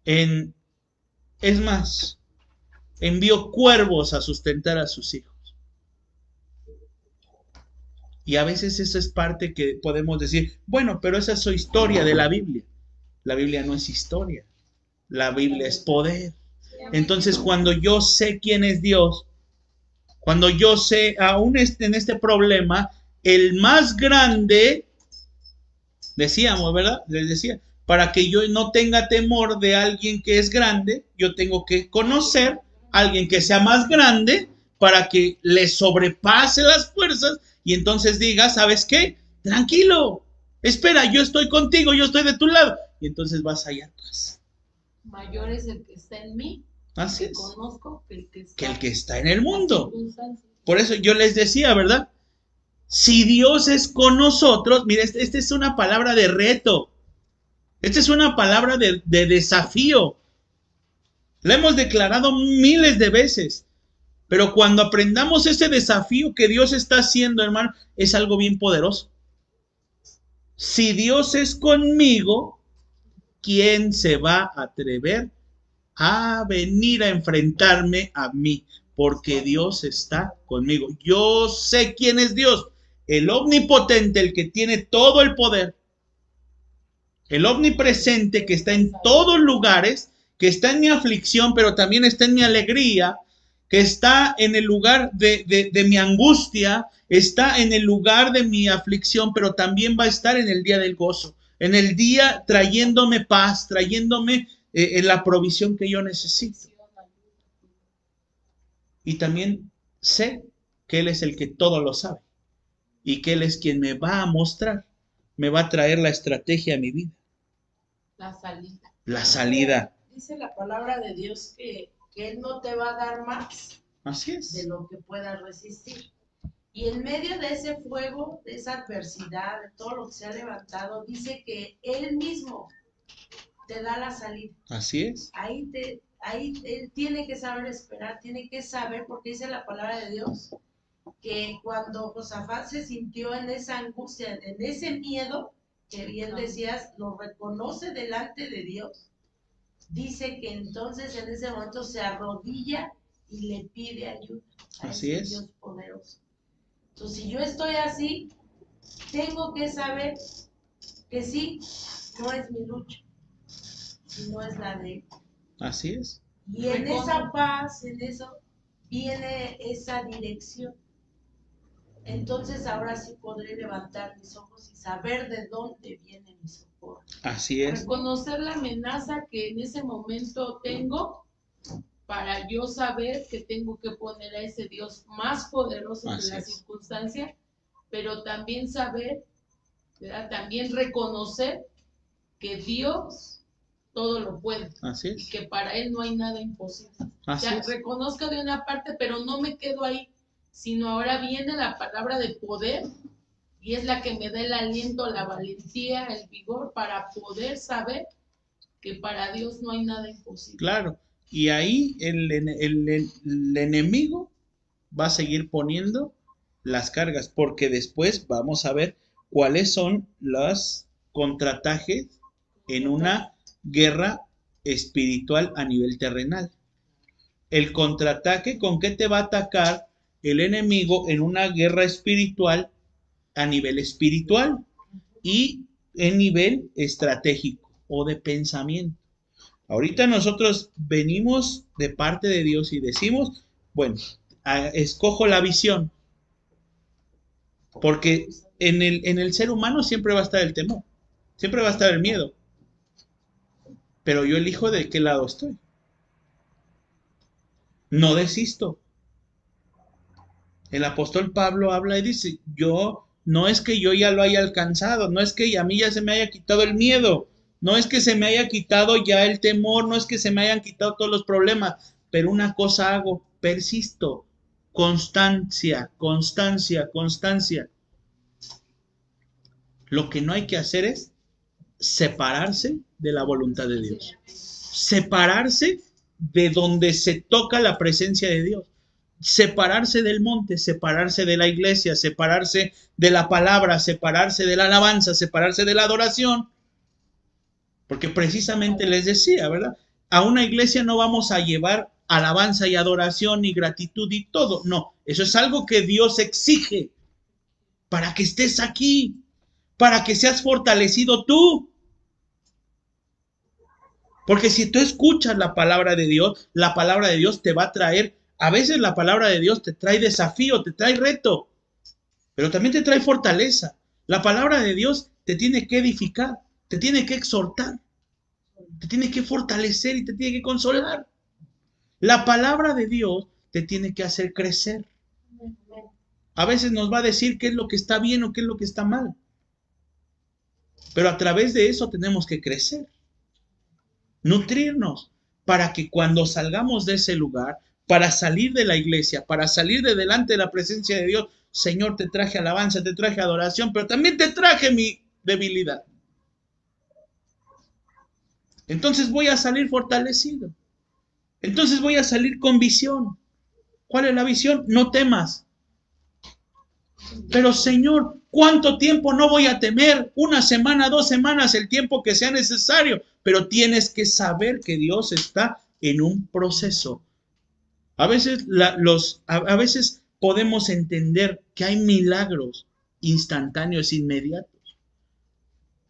es más, envió cuervos a sustentar a sus hijos. Y a veces eso es parte que podemos decir, bueno, pero esa es su historia de la Biblia. La Biblia no es historia, la Biblia es poder. Entonces, cuando yo sé quién es Dios, cuando yo sé, aún en este problema, el más grande, decíamos, ¿verdad? Les decía, para que yo no tenga temor de alguien que es grande, yo tengo que conocer a alguien que sea más grande para que le sobrepase las fuerzas y entonces diga, ¿sabes qué? Tranquilo, espera, yo estoy contigo, yo estoy de tu lado. Y entonces vas allá atrás. Mayor es el que está en mí. Así es. Conozco que el que está en el mundo. Por eso yo les decía, ¿verdad? Si Dios es con nosotros, mire, esta es una palabra de reto. Esta es una palabra de desafío. La hemos declarado miles de veces. Pero cuando aprendamos ese desafío que Dios está haciendo, hermano, es algo bien poderoso. Si Dios es conmigo, ¿quién se va a atrever a venir a enfrentarme a mí? Porque Dios está conmigo. Yo sé quién es Dios, el omnipotente, el que tiene todo el poder, el omnipresente que está en todos lugares, que está en mi aflicción, pero también está en mi alegría, que está en el lugar de mi angustia, está en el lugar de mi aflicción, pero también va a estar en el día del gozo, en el día trayéndome paz, trayéndome la provisión que yo necesito. Y también sé que Él es el que todo lo sabe y que Él es quien me va a mostrar, me va a traer la estrategia a mi vida. La salida. La salida. Dice la palabra de Dios que Él no te va a dar más. Así es. De lo que puedas resistir. Y en medio de ese fuego, de esa adversidad, de todo lo que se ha levantado, dice que Él mismo te da la salida. Así es. Ahí Él tiene que saber esperar, tiene que saber, porque dice la palabra de Dios, que cuando Josafat se sintió en esa angustia, en ese miedo, que bien decías, lo reconoce delante de Dios, dice que entonces en ese momento se arrodilla y le pide ayuda a Así ese es. Dios poderoso. Entonces, si yo estoy así, tengo que saber que sí, no es mi lucha, sino es la de Él. Así es. Y en esa paz, en eso, viene esa dirección. Entonces ahora sí podré levantar mis ojos y saber de dónde viene mi socorro. Así es. Reconocer la amenaza que en ese momento tengo para yo saber que tengo que poner a ese Dios más poderoso que la circunstancia, pero también saber, ¿verdad? También reconocer que Dios todo lo puede. Así es. Y que para Él no hay nada imposible. Así O sea, es. reconozco de una parte, pero no me quedo ahí, sino ahora viene la palabra de poder y es la que me da el aliento, la valentía, el vigor para poder saber que para Dios no hay nada imposible. Claro. Y ahí el enemigo va a seguir poniendo las cargas, porque después vamos a ver cuáles son los contraataques en una guerra espiritual a nivel terrenal. El contraataque, ¿con qué te va a atacar el enemigo en una guerra espiritual a nivel espiritual y en nivel estratégico o de pensamiento? Ahorita nosotros venimos de parte de Dios y decimos, bueno, escojo la visión, porque en el ser humano siempre va a estar el temor, siempre va a estar el miedo, pero yo elijo de qué lado estoy. No desisto. El apóstol Pablo habla y dice, no es que yo ya lo haya alcanzado, no es que a mí ya se me haya quitado el miedo, No es que se me haya quitado ya el temor, no es que se me hayan quitado todos los problemas, pero una cosa hago, persisto. Constancia, constancia, constancia. Lo que no hay que hacer es separarse de la voluntad de Dios. Separarse de donde se toca la presencia de Dios. Separarse del monte, separarse de la iglesia, separarse de la palabra, separarse de la alabanza, separarse de la adoración. Porque precisamente les decía, ¿verdad? A una iglesia no vamos a llevar alabanza y adoración y gratitud y todo. No, eso es algo que Dios exige para que estés aquí, para que seas fortalecido tú. Porque si tú escuchas la palabra de Dios te va a traer, a veces la palabra de Dios te trae desafío, te trae reto, pero también te trae fortaleza. La palabra de Dios te tiene que edificar, te tiene que exhortar, te tiene que fortalecer y te tiene que consolar. La palabra de Dios te tiene que hacer crecer. A veces nos va a decir qué es lo que está bien o qué es lo que está mal. Pero a través de eso tenemos que crecer, nutrirnos, para que cuando salgamos de ese lugar, para salir de la iglesia, para salir de delante de la presencia de Dios, Señor, te traje alabanza, te traje adoración, pero también te traje mi debilidad. Entonces voy a salir fortalecido. Entonces voy a salir con visión. ¿Cuál es la visión? No temas. Pero Señor, ¿cuánto tiempo no voy a temer? 1 semana, 2 semanas, el tiempo que sea necesario. Pero tienes que saber que Dios está en un proceso. A veces, a veces podemos entender que hay milagros instantáneos, inmediatos.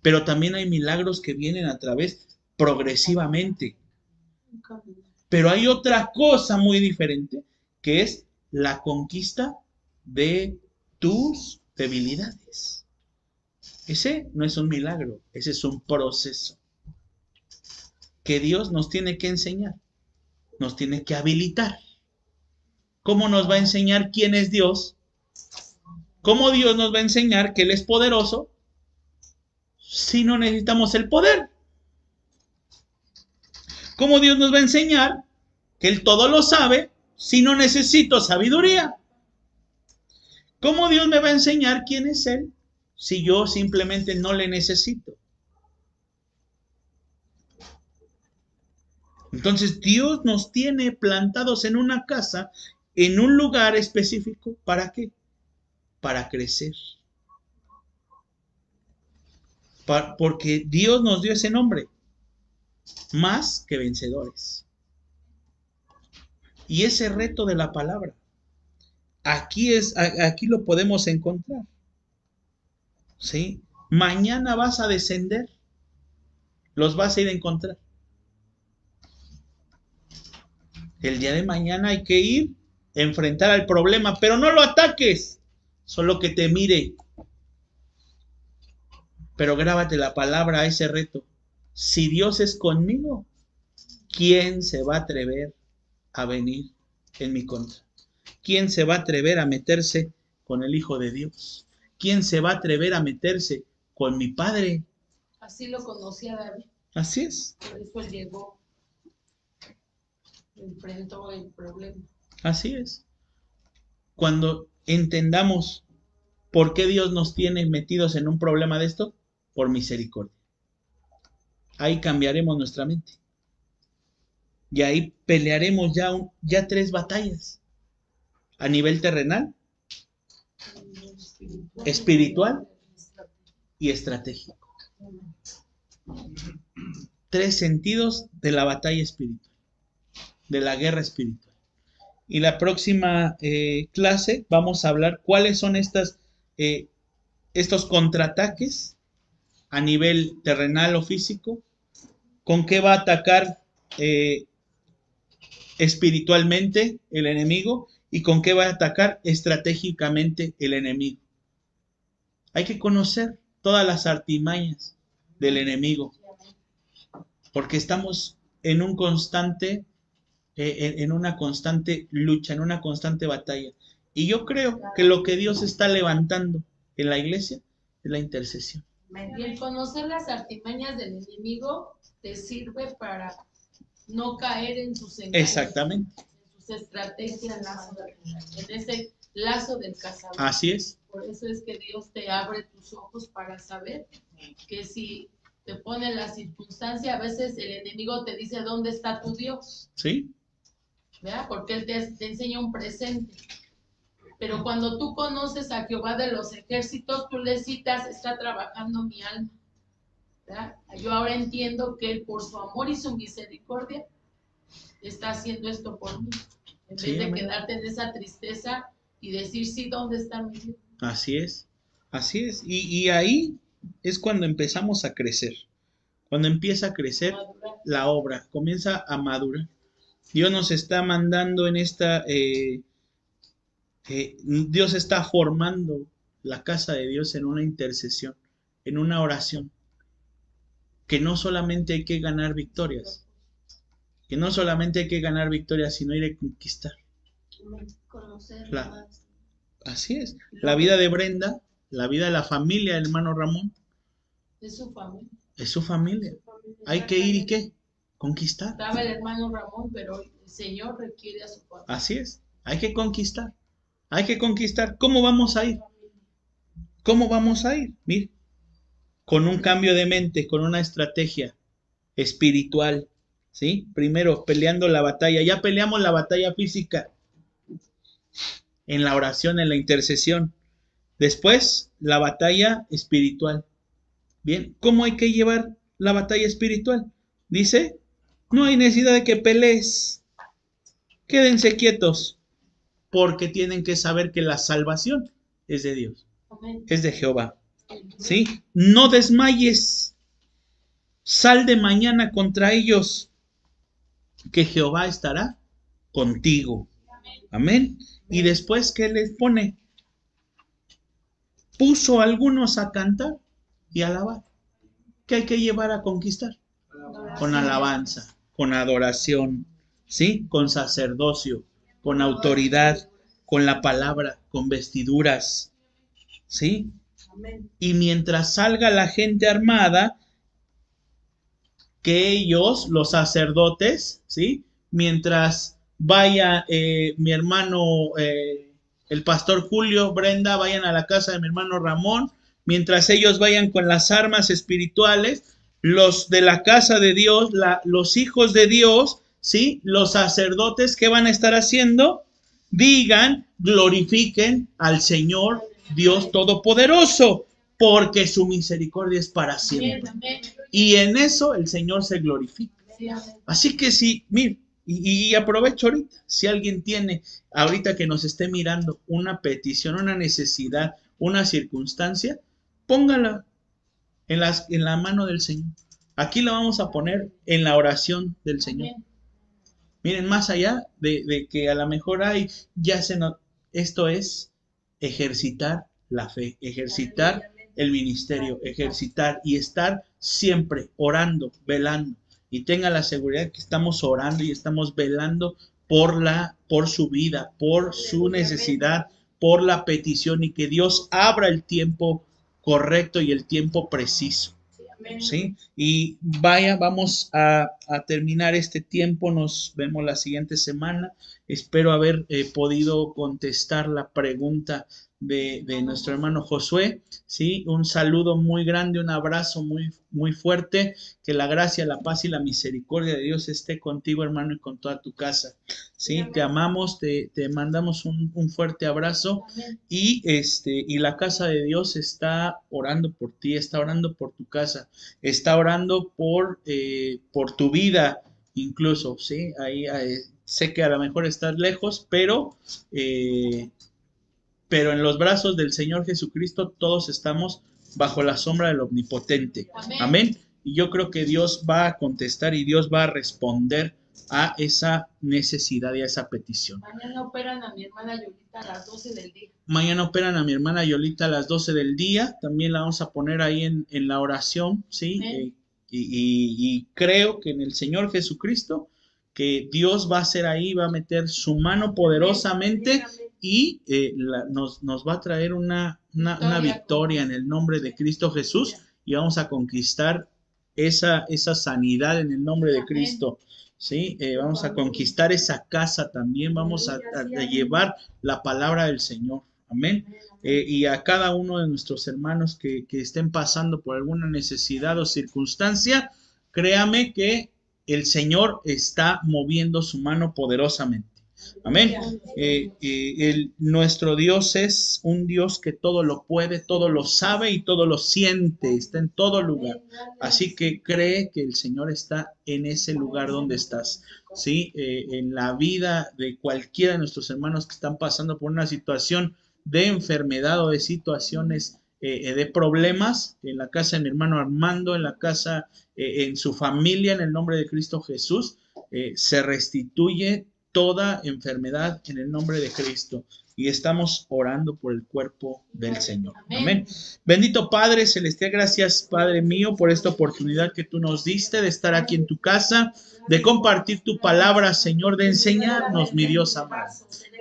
Pero también hay milagros que vienen a través progresivamente. Pero hay otra cosa muy diferente, que es la conquista de tus debilidades. Ese no es un milagro, ese es un proceso que Dios nos tiene que enseñar, nos tiene que habilitar. ¿Cómo nos va a enseñar quién es Dios? ¿Cómo Dios nos va a enseñar que Él es poderoso si no necesitamos el poder? ¿Cómo Dios nos va a enseñar que Él todo lo sabe si no necesito sabiduría? ¿Cómo Dios me va a enseñar quién es Él si yo simplemente no le necesito? Entonces Dios nos tiene plantados en una casa, en un lugar específico. ¿Para qué? Para crecer. Porque Dios nos dio ese nombre. Más que vencedores. Y ese reto de la palabra, aquí lo podemos encontrar. ¿Sí? Mañana vas a descender, los vas a ir a encontrar. El día de mañana hay que ir a enfrentar al problema, pero no lo ataques, solo que te mire. Pero grábate la palabra a ese reto. Si Dios es conmigo, ¿quién se va a atrever a venir en mi contra? ¿Quién se va a atrever a meterse con el Hijo de Dios? ¿Quién se va a atrever a meterse con mi Padre? Así lo conocía David. Así es. Por eso él llegó, enfrentó el problema. Así es. Cuando entendamos por qué Dios nos tiene metidos en un problema de esto, por misericordia. Ahí cambiaremos nuestra mente. Y ahí pelearemos ya 3 batallas. A nivel terrenal, espiritual y estratégico. 3 sentidos de la batalla espiritual, de la guerra espiritual. Y la próxima clase vamos a hablar cuáles son estos contraataques a nivel terrenal o físico, con qué va a atacar espiritualmente el enemigo y con qué va a atacar estratégicamente el enemigo. Hay que conocer todas las artimañas del enemigo, porque estamos en un constante, en una constante lucha, en una constante batalla. Y yo creo que lo que Dios está levantando en la iglesia es la intercesión. Y el conocer las artimañas del enemigo te sirve para no caer en sus engaños, Exactamente. en sus estrategias, en ese lazo del cazador. Así es. Por eso es que Dios te abre tus ojos para saber que si te pone la circunstancia, a veces el enemigo te dice dónde está tu Dios, ¿Sí? ¿verdad? Porque él te enseña un presente. Pero cuando tú conoces a Jehová de los ejércitos, tú le citas, está trabajando mi alma, ¿verdad? Yo ahora entiendo que él por su amor y su misericordia está haciendo esto por mí. En Sí, vez de amén. quedarte en esa tristeza y decir, sí, ¿dónde está mi Dios? Así es. Así es. Y ahí es cuando empezamos a crecer. Cuando empieza a crecer Madurar. la obra, comienza a madurar. Dios nos está mandando en esta, Dios está formando la casa de Dios en una intercesión, en una oración, que no solamente hay que ganar victorias, que no solamente hay que ganar victorias, sino ir a conquistar. Conocer La- más. Así es. La vida de Brenda, la vida de la familia del hermano Ramón, De su familia. es su familia. Hay que ir y ¿qué? Conquistar. Estaba el hermano Ramón, pero el Señor requiere a su familia. Así es. Hay que conquistar. Hay que conquistar. ¿Cómo vamos a ir? ¿Cómo vamos a ir? Mire, con un cambio de mente, con una estrategia espiritual, ¿sí? Primero, peleando la batalla. Ya peleamos la batalla física en la oración, en la intercesión. Después, la batalla espiritual. Bien, ¿cómo hay que llevar la batalla espiritual? Dice, no hay necesidad de que pelees. Quédense quietos, porque tienen que saber que la salvación es de Dios, Amén. es de Jehová. ¿Sí? No desmayes. Sal de mañana contra ellos, que Jehová estará contigo. Amén. Y después, ¿qué les pone? Puso a algunos a cantar y alabar. ¿Qué hay que llevar a conquistar? Con alabanza, con adoración, ¿sí? Con sacerdocio, con autoridad, con la palabra, con vestiduras, ¿sí? Amén. Y mientras salga la gente armada, que ellos, los sacerdotes, ¿sí? Mientras vaya mi hermano, el pastor Julio, Brenda, vayan a la casa de mi hermano Ramón, mientras ellos vayan con las armas espirituales, los de la casa de Dios, los hijos de Dios, ¿sí? Los sacerdotes, ¿qué van a estar haciendo? Digan, glorifiquen al Señor Dios Todopoderoso, porque su misericordia es para siempre. Amén. Y en eso el Señor se glorifica. Sí, amén. Así que sí, mire, y aprovecho ahorita, si alguien tiene ahorita que nos esté mirando una petición, una necesidad, una circunstancia, póngala en la mano del Señor. Aquí la vamos a poner en la oración del Señor. Amén. Miren, más allá de que a lo mejor hay, esto es ejercitar la fe, ejercitar el ministerio, ejercitar y estar siempre orando, velando. Y tenga la seguridad que estamos orando y estamos velando por su vida, por su necesidad, por la petición, y que Dios abra el tiempo correcto y el tiempo preciso. ¿Sí? Y vamos a terminar este tiempo. Nos vemos la siguiente semana. Espero haber podido contestar la pregunta de nuestro hermano Josué. ¿Sí? Un saludo muy grande, un abrazo muy, muy fuerte. Que la gracia, la paz y la misericordia de Dios esté contigo, hermano, y con toda tu casa. ¿Sí? Te amamos, te mandamos un fuerte abrazo. Y la casa de Dios está orando por ti, está orando por tu casa, está orando por tu vida incluso, ¿sí? Ahí sé que a lo mejor estás lejos, pero en los brazos del Señor Jesucristo todos estamos bajo la sombra del Omnipotente. Amén. Y yo creo que Dios va a contestar y Dios va a responder a esa necesidad y a esa petición. Mañana operan a mi hermana Yolita a las 12 del día. Mañana operan a mi hermana Yolita a las 12 del día. También la vamos a poner ahí en la oración, ¿sí? Y creo que en el Señor Jesucristo, que Dios va a hacer ahí, va a meter su mano poderosamente y nos va a traer una victoria en el nombre de Cristo Jesús. y vamos a conquistar esa sanidad en el nombre de Cristo. ¿Sí? Vamos a conquistar esa casa también, vamos a llevar la palabra del Señor. Amén. Y a cada uno de nuestros hermanos que estén pasando por alguna necesidad o circunstancia, créame que el Señor está moviendo su mano poderosamente. Amén. Nuestro Dios es un Dios que todo lo puede, todo lo sabe y todo lo siente, está en todo lugar. Así que cree que el Señor está en ese lugar donde estás. ¿Sí? En la vida de cualquiera de nuestros hermanos que están pasando por una situación de enfermedad o de situaciones de problemas, en la casa de mi hermano Armando, en la casa, en su familia, en el nombre de Cristo Jesús, se restituye toda enfermedad en el nombre de Cristo, y estamos orando por el cuerpo del Señor. Amén. Bendito Padre Celestial, gracias Padre mío por esta oportunidad que tú nos diste de estar aquí en tu casa, de compartir tu palabra, Señor, de enseñarnos, mi Dios amado.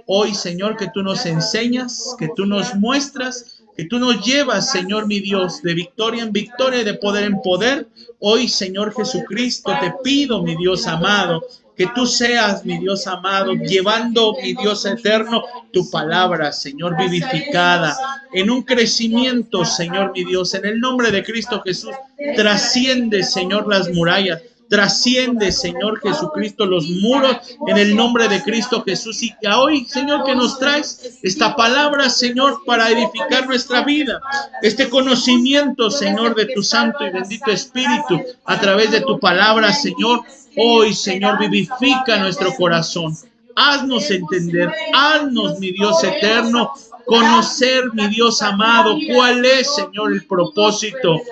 Hoy, Señor, que tú nos enseñas, que tú nos muestras, que tú nos llevas, Señor, mi Dios, de victoria en victoria y de poder en poder. Hoy, Señor Jesucristo, te pido, mi Dios amado, que tú seas, mi Dios amado, llevando, mi Dios eterno, tu palabra, Señor, vivificada, en un crecimiento, Señor, mi Dios, en el nombre de Cristo Jesús. Trasciende, Señor, las murallas. Trasciende, Señor Jesucristo, los muros en el nombre de Cristo Jesús. Y hoy, Señor, que nos traes esta palabra, Señor, para edificar nuestra vida. Este conocimiento, Señor, de tu Santo y bendito Espíritu a través de tu palabra, Señor. Hoy, Señor, vivifica nuestro corazón. Haznos entender, haznos, mi Dios eterno, conocer, mi Dios amado, cuál es, Señor, el propósito.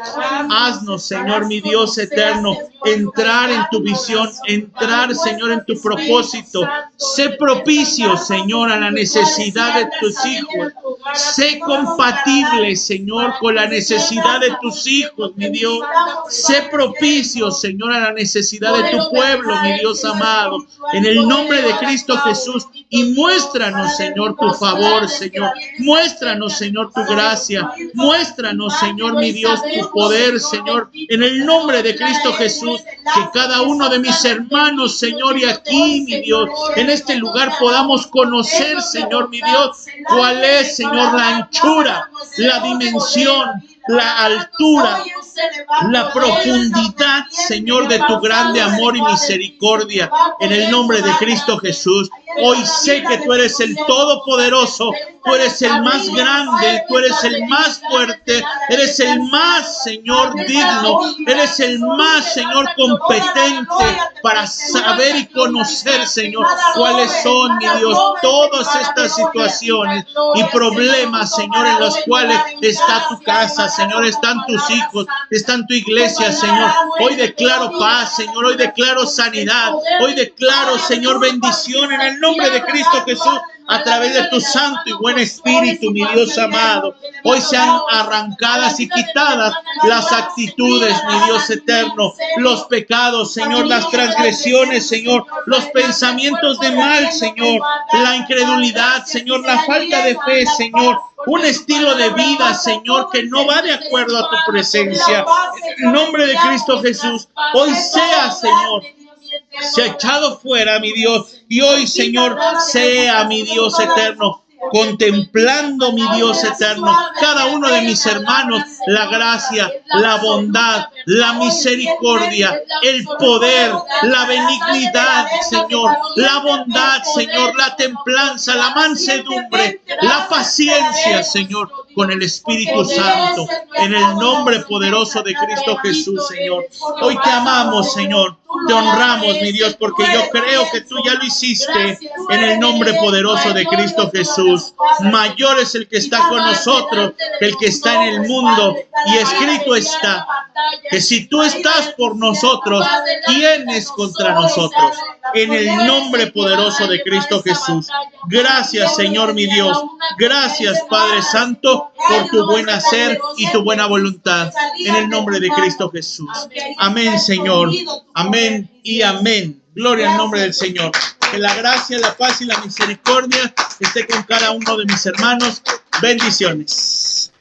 Haznos, Señor, mi Dios eterno, entrar en tu visión, entrar, Señor, en tu propósito. Sé propicio, Señor, a la necesidad de tus hijos. Sé compatible, Señor, con la necesidad de tus hijos, mi Dios. Sé propicio, Señor, a la necesidad de tu pueblo, mi Dios amado. En el nombre de Cristo Jesús. Y muéstranos, Señor, tu favor, Señor. Muéstranos, Señor, tu gracia. Muéstranos, Señor, mi Dios, tu poder, Señor. En el nombre de Cristo Jesús, que cada uno de mis hermanos, Señor, y aquí, mi Dios, en este lugar podamos conocer, Señor, mi Dios, cuál es, Señor, la anchura, la dimensión, la altura, la profundidad, Señor, de tu grande amor y misericordia, en el nombre de Cristo Jesús. Hoy sé que tú eres el Todopoderoso, tú eres el más grande, tú eres el más fuerte, eres el más, Señor, digno, eres el más, Señor, competente para saber y conocer, Señor, cuáles son, mi Dios, todas estas situaciones y problemas, Señor, en los cuales está tu casa, Señor, están tus hijos, está en tu iglesia, Señor. Hoy declaro paz, Señor, hoy declaro sanidad, hoy declaro, Señor, bendición en el nombre de Cristo Jesús, a través de tu santo y buen Espíritu, mi Dios amado. Hoy sean arrancadas y quitadas las actitudes, mi Dios eterno, los pecados, Señor, las transgresiones, Señor, los pensamientos de mal, Señor, la incredulidad, Señor, la falta de fe, Señor, un estilo de vida, Señor, que no va de acuerdo a tu presencia. En el nombre de Cristo Jesús, hoy sea, Señor, se ha echado fuera, mi Dios, y hoy, Señor, sea, mi Dios eterno, contemplando, mi Dios eterno, cada uno de mis hermanos, la gracia, la bondad, la misericordia, el poder, la benignidad, Señor, la bondad, Señor, la templanza, la mansedumbre, la paciencia, Señor, con el Espíritu Santo, en el nombre poderoso de Cristo Jesús, Señor. Hoy te amamos, Señor, te honramos, mi Dios, porque yo creo que tú ya lo hiciste en el nombre poderoso de Cristo Jesús. Mayor es el que está con nosotros que el que está en el mundo, y escrito está que si tú estás por nosotros, ¿quién es contra nosotros? En el nombre poderoso de Cristo Jesús. Gracias, Señor, mi Dios. Gracias, Padre Santo, por tu buen hacer y tu buena voluntad. En el nombre de Cristo Jesús. Amén, Señor. Amén y amén. Gloria al nombre del Señor. Que la gracia, la paz y la misericordia esté con cada uno de mis hermanos. Bendiciones.